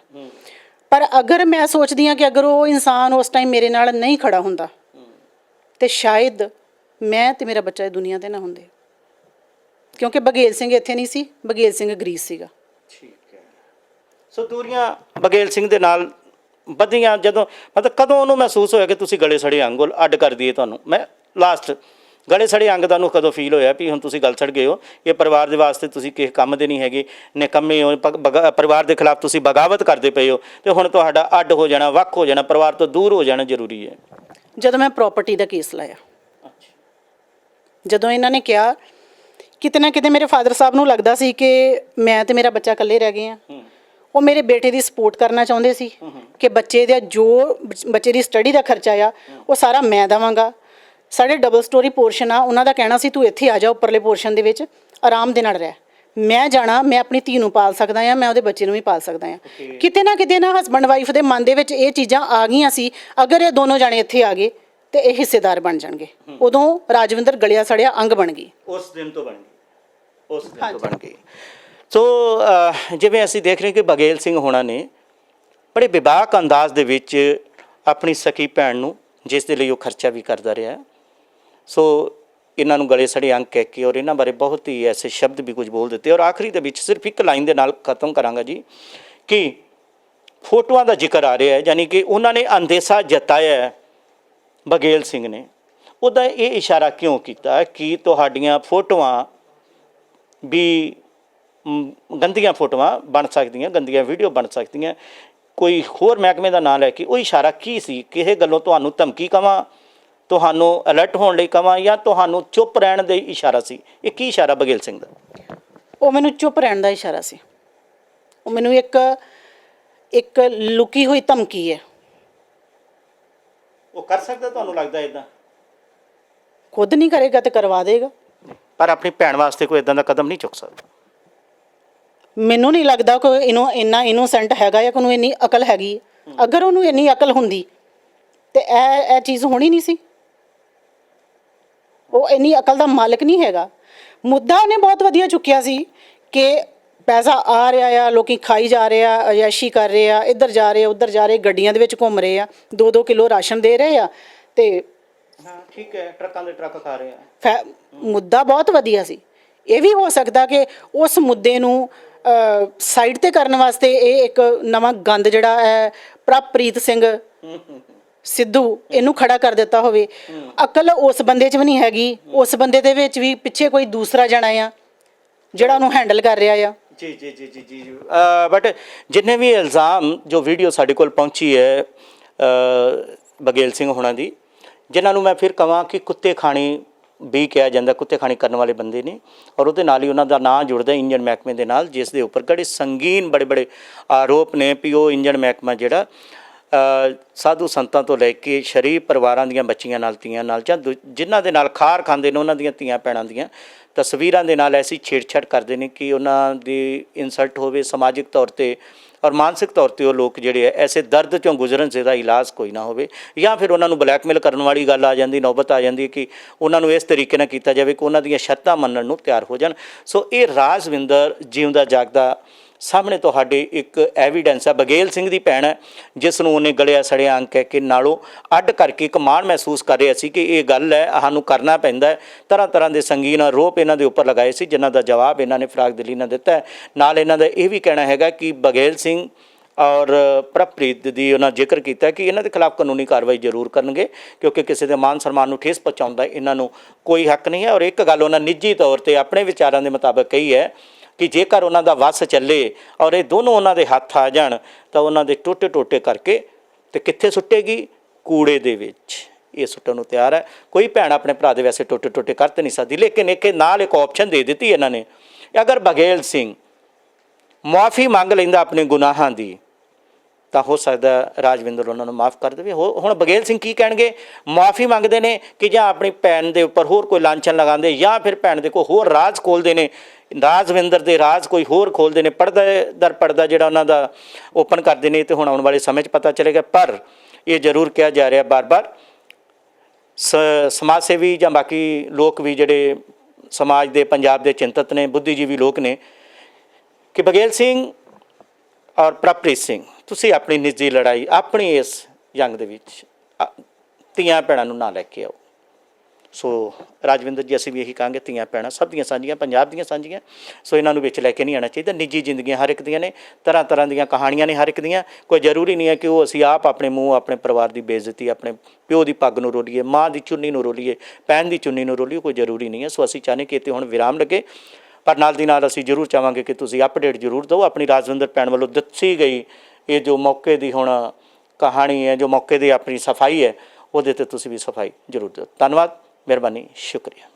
ਪਰ ਅਗਰ ਮੈਂ ਸੋਚਦੀ ਹਾਂ ਕਿ ਅਗਰ ਉਹ ਇਨਸਾਨ ਉਸ ਟਾਈਮ ਮੇਰੇ ਨਾਲ ਨਹੀਂ ਖੜਾ ਹੁੰਦਾ ਤੇ ਸ਼ਾਇਦ ਮੈਂ ਤੇ ਮੇਰਾ ਬੱਚਾ ਇਹ ਦੁਨੀਆ ਤੇ ਨਾ ਹੁੰਦੇ, ਕਿਉਂਕਿ ਬਗੇਲ ਸਿੰਘ ਇੱਥੇ ਨਹੀਂ ਸੀ, ਬਗੇਲ ਸਿੰਘ ਗਰੀਸ ਸੀਗਾ। ਠੀਕ ਹੈ। ਸੋ ਦੂਰੀਆਂ ਬਗੇਲ ਸਿੰਘ ਦੇ ਨਾਲ ਵਧੀਆਂ ਜਦੋਂ, ਮਤਲਬ ਕਦੋਂ ਉਹਨੂੰ ਮਹਿਸੂਸ ਹੋਇਆ ਕਿ ਤੁਸੀਂ ਗਲੇ ਸੜੇ ਅੰਗ ਅੱਡ ਕਰ ਦਈਏ ਤੁਹਾਨੂੰ? ਮੈਂ ਲਾਸਟ ਗਲੇ ਸੜੇ ਅੰਗ ਦਾ ਨੂੰ ਕਦੋਂ ਫੀਲ ਹੋਇਆ ਵੀ ਹੁਣ ਤੁਸੀਂ ਗਲ ਸੜ ਗਏ ਹੋ, ਇਹ ਪਰਿਵਾਰ ਦੇ ਵਾਸਤੇ ਤੁਸੀਂ ਕਿਸੇ ਕੰਮ ਦੇ ਨਹੀਂ ਹੈਗੇ, ਨਿਕੰਮੇ ਹੋ, ਪਰਿਵਾਰ ਦੇ ਖਿਲਾਫ ਤੁਸੀਂ ਬਗਾਵਤ ਕਰਦੇ ਪਏ ਹੋ ਤੇ ਹੁਣ ਤੁਹਾਡਾ ਅੱਡ ਹੋ ਜਾਣਾ, ਵੱਖ ਹੋ ਜਾਣਾ, ਪਰਿਵਾਰ ਤੋਂ ਦੂਰ ਹੋ ਜਾਣਾ ਜ਼ਰੂਰੀ ਹੈ? ਜਦੋਂ ਮੈਂ ਪ੍ਰਾਪਰਟੀ ਦਾ ਕੇਸ ਲਾਇਆ, ਜਦੋਂ ਇਹਨਾਂ ਨੇ ਕਿਹਾ, ਕਿਤੇ ਨਾ ਕਿਤੇ ਮੇਰੇ ਫਾਦਰ ਸਾਹਿਬ ਨੂੰ ਲੱਗਦਾ ਸੀ ਕਿ ਮੈਂ ਤੇ ਮੇਰਾ ਬੱਚਾ ਇਕੱਲੇ ਰਹਿ ਗਏ ਹਾਂ। ਉਹ ਮੇਰੇ ਬੇਟੇ ਦੀ ਸਪੋਰਟ ਕਰਨਾ ਚਾਹੁੰਦੇ ਸੀ ਕਿ ਬੱਚੇ ਦੀ ਸਟੱਡੀ ਦਾ ਖਰਚਾ ਆ ਉਹ ਸਾਰਾ ਮੈਂ ਦੇਵਾਂਗਾ। ਸਾਡੇ ਡਬਲ ਸਟੋਰੀ ਪੋਰਸ਼ਨ ਆ, ਉਹਨਾਂ ਦਾ ਕਹਿਣਾ ਸੀ ਤੂੰ ਇੱਥੇ ਆ ਜਾ ਉੱਪਰਲੇ ਪੋਰਸ਼ਨ ਦੇ ਵਿੱਚ ਆਰਾਮ ਦੇ ਨਾਲ ਰਹਿ, ਮੈਂ ਜਾਣਾ, ਮੈਂ ਆਪਣੀ ਧੀ ਨੂੰ ਪਾਲ ਸਕਦਾ ਹਾਂ, ਮੈਂ ਉਹਦੇ ਬੱਚੇ ਨੂੰ ਵੀ ਪਾਲ ਸਕਦਾ ਹਾਂ। ਕਿਤੇ ਨਾ ਹਸਬੈਂਡ ਵਾਈਫ ਦੇ ਮਨ ਦੇ ਵਿੱਚ ਇਹ ਚੀਜ਼ਾਂ ਆ ਗਈਆਂ ਸੀ, ਅਗਰ ਇਹ ਦੋਨੋਂ ਜਾਣੇ ਇੱਥੇ ਆ ਗਏ ਤੇ ਇਹ ਹਿੱਸੇਦਾਰ ਬਣ ਜਾਣਗੇ। ਉਦੋਂ ਰਾਜਵਿੰਦਰ ਗਲਿਆ ਸੜਿਆ ਅੰਗ ਬਣ ਗਈ। ਉਸ ਦਿਨ ਤੋਂ ਬਣ ਗਈ। ਸੋ ਜਿਵੇਂ ਅਸੀਂ ਦੇਖ ਰਹੇ ਕਿ ਬਗੇਲ ਸਿੰਘ ਹੋਣਾ ਨੇ ਬੜੇ ਬੇਬਾਕ ਅੰਦਾਜ਼ ਦੇ ਵਿੱਚ ਆਪਣੀ ਸਕੀ ਭੈਣ ਨੂੰ, ਜਿਸ ਦੇ ਲਈ ਉਹ ਖਰਚਾ ਵੀ ਕਰਦਾ ਰਿਹਾ, ਸੋ ਇਹਨਾਂ ਨੂੰ ਗਲੇ ਸੜੇ ਅੰਗ ਕਹਿ ਕੇ ਔਰ ਇਹਨਾਂ ਬਾਰੇ ਬਹੁਤ ਹੀ ਐਸੇ ਸ਼ਬਦ ਵੀ ਕੁਝ ਬੋਲ ਦਿੱਤੇ। ਔਰ ਆਖਰੀ ਦੇ ਵਿੱਚ ਸਿਰਫ ਇੱਕ ਲਾਈਨ ਦੇ ਨਾਲ ਖਤਮ ਕਰਾਂਗਾ ਜੀ ਕਿ ਫੋਟੋਆਂ ਦਾ ਜ਼ਿਕਰ ਆ ਰਿਹਾ ਹੈ, ਯਾਨੀ ਕਿ ਉਹਨਾਂ ਨੇ ਅੰਦੇਸ਼ਾ ਜਤਾਇਆ ਬਗੇਲ ਸਿੰਘ ਨੇ। ਉਹਦਾ ਇਹ ਇਸ਼ਾਰਾ ਕਿਉਂ ਕੀਤਾ ਕਿ ਤੁਹਾਡੀਆਂ ਫੋਟੋਆਂ ਵੀ ਗੰਦੀਆਂ ਫੋਟੋਆਂ ਬਣ ਸਕਦੀਆਂ, ਗੰਦੀਆਂ ਵੀਡੀਓ ਬਣ ਸਕਦੀਆਂ? ਕੋਈ ਹੋਰ ਮਹਿਕਮੇ ਦਾ ਨਾਂ ਲੈ ਕੇ ਉਹ ਇਸ਼ਾਰਾ ਕੀ ਸੀ? ਕਿਸੇ ਗੱਲੋਂ ਤੁਹਾਨੂੰ ਧਮਕੀ ਕਵਾਂ, ਤੁਹਾਨੂੰ ਅਲਰਟ ਹੋਣ ਲਈ ਕਵਾਂ, ਜਾਂ ਤੁਹਾਨੂੰ ਚੁੱਪ ਰਹਿਣ ਦਾ ਇਸ਼ਾਰਾ ਸੀ? ਇਹ ਕੀ ਇਸ਼ਾਰਾ ਬਗੇਲ ਸਿੰਘ ਦਾ? ਉਹ ਮੈਨੂੰ ਚੁੱਪ ਰਹਿਣ ਦਾ ਇਸ਼ਾਰਾ ਸੀ। ਉਹ ਮੈਨੂੰ ਇੱਕ ਲੁਕੀ ਹੋਈ ਧਮਕੀ ਹੈ। ਉਹ ਕਰ ਸਕਦਾ ਤੁਹਾਨੂੰ ਲੱਗਦਾ ਇਦਾਂ? ਖੁਦ ਨਹੀਂ ਕਰੇਗਾ ਤੇ ਕਰਵਾ ਦੇਗਾ। ਪਰ ਆਪਣੀ ਭੈਣ ਵਾਸਤੇ ਕੋਈ ਇਦਾਂ ਦਾ ਕਦਮ ਨਹੀਂ ਚੁੱਕ ਸਕਦਾ? ਮੈਨੂੰ ਨਹੀਂ ਲੱਗਦਾ ਕੋਈ ਇੰਨਾ ਇਨੋਸੈਂਟ ਹੈਗਾ ਜਾਂ ਉਹਨੂੰ ਇੰਨੀ ਅਕਲ ਹੈਗੀ। ਅਗਰ ਉਹਨੂੰ ਇੰਨੀ ਅਕਲ ਹੁੰਦੀ ਤੇ ਇਹ ਚੀਜ਼ ਹੋਣੀ ਨਹੀਂ ਸੀ। ਉਹ ਇੰਨੀ ਅਕਲ ਦਾ ਮਾਲਕ ਨਹੀਂ ਹੈਗਾ। ਮੁੱਦਾ ਉਹਨੇ ਬਹੁਤ ਵਧੀਆ ਚੁੱਕਿਆ ਸੀ ਕਿ ਪੈਸਾ ਆ ਰਿਹਾ ਆ, ਲੋਕੀ ਖਾਈ ਜਾ ਰਹੇ ਆ, ਅਯਾਸ਼ੀ ਕਰ ਰਹੇ ਆ, ਇੱਧਰ ਜਾ ਰਹੇ ਉੱਧਰ ਜਾ ਰਹੇ, ਗੱਡੀਆਂ ਦੇ ਵਿੱਚ ਘੁੰਮ ਰਹੇ ਆ, 2-2 ਕਿਲੋ ਰਾਸ਼ਨ ਦੇ ਰਹੇ ਆ ਤੇ ਹਾਂ ਠੀਕ ਹੈ, ਟਰੱਕਾਂ ਦੇ ਟਰੱਕ ਖਾ ਰਹੇ ਆ। ਮੁੱਦਾ ਬਹੁਤ ਵਧੀਆ ਸੀ। ਇਹ ਵੀ ਹੋ ਸਕਦਾ ਕਿ ਉਸ ਮੁੱਦੇ ਨੂੰ ਸਾਈਡ ਤੇ ਕਰਨ ਵਾਸਤੇ ਇਹ ਇੱਕ ਨਵਾਂ ਗੰਦ ਜਿਹੜਾ ਹੈ ਪ੍ਰਭਪ੍ਰੀਤ ਸਿੰਘ ਸਿੱਧੂ ਇਹਨੂੰ ਖੜਾ ਕਰ ਦਿੱਤਾ ਹੋਵੇ। ਅਕਲ ਉਸ ਬੰਦੇ 'ਚ ਵੀ ਨਹੀਂ ਹੈਗੀ। ਉਸ ਬੰਦੇ ਦੇ ਵਿੱਚ ਵੀ ਪਿੱਛੇ ਕੋਈ ਦੂਸਰਾ ਜਣਾ ਆ ਜਿਹੜਾ ਉਹਨੂੰ ਹੈਂਡਲ ਕਰ ਰਿਹਾ ਆ। ਜੀ ਬਟ ਜਿੰਨੇ ਵੀ ਇਲਜ਼ਾਮ ਜੋ ਵੀਡੀਓ ਸਾਡੇ ਕੋਲ ਪਹੁੰਚੀ ਹੈ ਬਗੇਲ ਸਿੰਘ ਹੋਣਾ ਦੀ, ਜਿਨ੍ਹਾਂ ਨੂੰ ਮੈਂ ਫਿਰ ਕਹਾਂ ਕਿ ਕੁੱਤੇ ਖਾਣੀ ਵੀ ਕਿਹਾ ਜਾਂਦਾ ਕੁੱਤੇ ਖਾਣੀ ਕਰਨ ਵਾਲੇ ਬੰਦੇ ਨੇ, ਔਰ ਉਹਦੇ ਨਾਲ ਹੀ ਉਹਨਾਂ ਦਾ ਨਾਂ ਜੁੜਦਾ ਇੰਜਣ ਮਹਿਕਮੇ ਦੇ ਨਾਲ, ਜਿਸ ਦੇ ਉੱਪਰ ਬੜੇ ਸੰਗੀਨ ਬੜੇ ਆਰੋਪ ਨੇ ਵੀ ਉਹ ਇੰਜਣ ਮਹਿਕਮਾ ਜਿਹੜਾ ਸਾਧੂ ਸੰਤਾਂ ਤੋਂ ਲੈ ਕੇ ਸ਼ਰੀਫ ਪਰਿਵਾਰਾਂ ਦੀਆਂ ਬੱਚੀਆਂ ਨਾਲ, ਧੀਆਂ ਨਾਲ, ਜਾਂ ਜਿਨ੍ਹਾਂ ਦੇ ਨਾਲ ਖਾਰ ਖਾਂਦੇ ਨੇ ਉਹਨਾਂ ਦੀਆਂ ਧੀਆਂ ਭੈਣਾਂ ਦੀਆਂ ਤਸਵੀਰਾਂ ਦੇ ਨਾਲ ਐਸੀ ਛੇੜਛਾੜ ਕਰਦੇ ਨੇ ਕਿ ਉਹਨਾਂ ਦੀ ਇਨਸਲਟ ਹੋਵੇ ਸਮਾਜਿਕ ਤੌਰ 'ਤੇ ਔਰ ਮਾਨਸਿਕ ਤੌਰ 'ਤੇ ਉਹ ਲੋਕ ਜਿਹੜੇ ਐਸੇ ਦਰਦ 'ਚੋਂ ਗੁਜ਼ਰਨ ਜਿਹਦਾ ਇਲਾਜ ਕੋਈ ਨਾ ਹੋਵੇ, ਜਾਂ ਫਿਰ ਉਹਨਾਂ ਨੂੰ ਬਲੈਕਮੇਲ ਕਰਨ ਵਾਲੀ ਗੱਲ ਆ ਜਾਂਦੀ, ਨੌਬਤ ਆ ਜਾਂਦੀ ਕਿ ਉਹਨਾਂ ਨੂੰ ਇਸ ਤਰੀਕੇ ਨਾਲ ਕੀਤਾ ਜਾਵੇ ਕਿ ਉਹਨਾਂ ਦੀਆਂ ਸ਼ਰਤਾਂ ਮੰਨਣ ਨੂੰ ਤਿਆਰ ਹੋ ਜਾਣ। ਸੋ ਇਹ ਰਾਜਵਿੰਦਰ ਜਿਉਂਦਾ ਜਾਗਦਾ ਸਾਹਮਣੇ ਤੁਹਾਡੇ ਇੱਕ ਐਵੀਡੈਂਸ ਹੈ। ਬਗੇਲ ਸਿੰਘ ਦੀ ਭੈਣ ਹੈ ਜਿਸ ਨੂੰ ਉਹਨੇ ਗਲਿਆ ਸੜਿਆ ਅੰਗ ਕਹਿ ਕੇ ਨਾਲੋਂ ਅੱਡ ਕਰਕੇ ਇੱਕ ਮਾਣ ਮਹਿਸੂਸ ਕਰ ਰਿਹਾ ਸੀ ਕਿ ਇਹ ਗੱਲ ਹੈ, ਸਾਨੂੰ ਕਰਨਾ ਪੈਂਦਾ ਹੈ। ਤਰ੍ਹਾਂ ਤਰ੍ਹਾਂ ਦੇ ਸੰਗੀਨ ਆਰੋਪ ਇਹਨਾਂ ਦੇ ਉੱਪਰ ਲਗਾਏ ਸੀ, ਜਿਨ੍ਹਾਂ ਦਾ ਜਵਾਬ ਇਹਨਾਂ ਨੇ ਫਰਾਕ ਦਿਲੀ ਨਾਲ ਦਿੱਤਾ ਹੈ। ਨਾਲ ਇਹਨਾਂ ਦਾ ਇਹ ਵੀ ਕਹਿਣਾ ਹੈਗਾ ਕਿ ਬਗੇਲ ਸਿੰਘ ਔਰ ਪ੍ਰਭਪ੍ਰੀਤ ਦੀ ਉਹਨਾਂ ਜ਼ਿਕਰ ਕੀਤਾ ਕਿ ਇਹਨਾਂ ਦੇ ਖਿਲਾਫ ਕਾਨੂੰਨੀ ਕਾਰਵਾਈ ਜ਼ਰੂਰ ਕਰਨਗੇ, ਕਿਉਂਕਿ ਕਿਸੇ ਦੇ ਮਾਨ ਸਨਮਾਨ ਨੂੰ ਠੇਸ ਪਹੁੰਚਾਉਣ ਦਾ ਇਹਨਾਂ ਨੂੰ ਕੋਈ ਹੱਕ ਨਹੀਂ ਹੈ। ਔਰ ਇੱਕ ਗੱਲ ਉਹਨਾਂ ਨਿੱਜੀ ਤੌਰ 'ਤੇ ਆਪਣੇ ਵਿਚਾਰਾਂ ਦੇ ਮੁਤਾਬਕ ਕਹੀ ਹੈ ਕਿ ਜੇਕਰ ਉਹਨਾਂ ਦਾ ਵੱਸ ਚੱਲੇ ਔਰ ਇਹ ਦੋਨੋਂ ਉਹਨਾਂ ਦੇ ਹੱਥ ਆ ਜਾਣ ਤਾਂ ਉਹਨਾਂ ਦੇ ਟੋਟੇ ਟੋਟੇ ਕਰਕੇ ਤੇ ਕਿੱਥੇ ਸੁੱਟੇਗੀ? ਕੂੜੇ ਦੇ ਵਿੱਚ ਇਹ ਸੁੱਟਣ ਨੂੰ ਤਿਆਰ ਹੈ। ਕੋਈ ਭੈਣ ਆਪਣੇ ਭਰਾ ਦੇ ਵੈਸੇ ਟੋਟੇ ਟੋਟੇ ਕਰ ਤਾਂ ਨਹੀਂ ਸਕਦੀ, ਲੇਕਿਨ ਇੱਕ ਨਾਲ ਇੱਕ ਆਪਸ਼ਨ ਦੇ ਦਿੱਤੀ ਇਹਨਾਂ ਨੇ, ਅਗਰ ਬਗੇਲ ਸਿੰਘ ਮੁਆਫੀ ਮੰਗ ਲੈਂਦਾ ਆਪਣੇ ਗੁਨਾਹਾਂ ਦੀ ਤਾਂ ਹੋ ਸਕਦਾ ਰਾਜਵਿੰਦਰ ਉਹਨਾਂ ਨੂੰ ਮਾਫ ਕਰ ਦੇਵੇ। ਹੁਣ ਬਗੇਲ ਸਿੰਘ ਕੀ ਕਹਿਣਗੇ? ਮੁਆਫੀ ਮੰਗਦੇ ਨੇ ਕਿ ਜਾਂ ਆਪਣੀ ਭੈਣ ਦੇ ਉੱਪਰ ਹੋਰ ਕੋਈ ਲਾਂਛਨ ਲਗਾਉਂਦੇ, ਜਾਂ ਫਿਰ ਭੈਣ ਦੇ ਕੋਈ ਹੋਰ ਰਾਜ਼ ਖੋਲ੍ਹਦੇ ਨੇ, ਰਾਜਵਿੰਦਰ ਦੇ ਰਾਜ਼ ਕੋਈ ਹੋਰ ਖੋਲ੍ਹਦੇ ਨੇ, ਪਰਦਾ ਦਰ ਪਰਦਾ ਜਿਹੜਾ ਉਹਨਾਂ ਦਾ ਓਪਨ ਕਰਦੇ ਨੇ। ਤੇ ਹੁਣ ਆਉਣ ਵਾਲੇ ਸਮੇਂ 'ਚ ਪਤਾ ਚੱਲੇਗਾ। ਪਰ ਇਹ ਜ਼ਰੂਰ ਕਿਹਾ ਜਾ ਰਿਹਾ ਬਾਰ-ਬਾਰ, ਸਮਾਜ ਸੇਵੀ ਜਾਂ ਬਾਕੀ ਲੋਕ ਵੀ ਜਿਹੜੇ ਸਮਾਜ ਦੇ ਪੰਜਾਬ ਦੇ ਚਿੰਤਤ ਨੇ, ਬੁੱਧੀਜੀਵੀ ਲੋਕ ਨੇ, ਕਿ ਬਗੇਲ ਸਿੰਘ ਔਰ ਪ੍ਰਭਪ੍ਰੀਤ ਸਿੰਘ ਤੁਸੀਂ ਆਪਣੀ ਨਿੱਜੀ ਲੜਾਈ ਆਪਣੀ ਇਸ ਜੰਗ ਦੇ ਵਿੱਚ ਧੀਆਂ ਭੈਣਾਂ ਨੂੰ ਨਾ ਲੈ ਕੇ ਆਓ। ਸੋ ਰਾਜਵਿੰਦਰ ਜੀ ਅਸੀਂ ਵੀ ਇਹੀ ਕਹਾਂਗੇ, ਧੀਆਂ ਭੈਣਾਂ ਸਭ ਦੀਆਂ ਸਾਂਝੀਆਂ, ਪੰਜਾਬ ਦੀਆਂ ਸਾਂਝੀਆਂ, ਸੋ ਇਹਨਾਂ ਨੂੰ ਵਿੱਚ ਲੈ ਕੇ ਨਹੀਂ ਆਉਣਾ ਚਾਹੀਦਾ। ਨਿੱਜੀ ਜ਼ਿੰਦਗੀਆਂ ਹਰ ਇੱਕ ਦੀਆਂ ਨੇ, ਤਰ੍ਹਾਂ ਤਰ੍ਹਾਂ ਦੀਆਂ ਕਹਾਣੀਆਂ ਨੇ ਹਰ ਇੱਕ ਦੀਆਂ। ਕੋਈ ਜ਼ਰੂਰੀ ਨਹੀਂ ਹੈ ਕਿ ਉਹ ਅਸੀਂ ਆਪ ਆਪਣੇ ਮੂੰਹ ਆਪਣੇ ਪਰਿਵਾਰ ਦੀ ਬੇਇੱਜ਼ਤੀ, ਆਪਣੇ ਪਿਓ ਦੀ ਪੱਗ ਨੂੰ ਰੋਲੀਏ, ਮਾਂ ਦੀ ਚੁੰਨੀ ਨੂੰ ਰੋਲੀਏ, ਭੈਣ ਦੀ ਚੁੰਨੀ ਨੂੰ ਰੋਲੀਏ, ਕੋਈ ਜ਼ਰੂਰੀ ਨਹੀਂ ਹੈ। ਸੋ ਅਸੀਂ ਚਾਹੁੰਦੇ ਕਿ ਇੱਥੇ ਹੁਣ ਵਿਰਾਮ ਲੱਗੇ, ਪਰ ਨਾਲ ਦੀ ਨਾਲ ਅਸੀਂ ਜ਼ਰੂਰ ਚਾਹਾਂਗੇ ਕਿ ਤੁਸੀਂ ਅਪਡੇਟ ਜ਼ਰੂਰ ਦਿਓ ਆਪਣੀ ਰਾਜਵਿੰਦਰ ਭੈਣ ਵੱਲੋਂ ਦੱਸੀ ਗਈ ਇਹ ਜੋ ਮੌਕੇ ਦੀ ਹੁਣ ਕਹਾਣੀ ਹੈ, ਜੋ ਮੌਕੇ ਦੀ ਆਪਣੀ ਸਫਾਈ ਹੈ, ਉਹਦੇ 'ਤੇ ਤੁਸੀਂ ਵੀ ਸਫਾਈ ਜ਼ਰੂਰ ਦਿਓ। ਧੰਨਵਾਦ, ਮਿਹਰਬਾਨੀ, ਸ਼ੁਕਰੀਆ।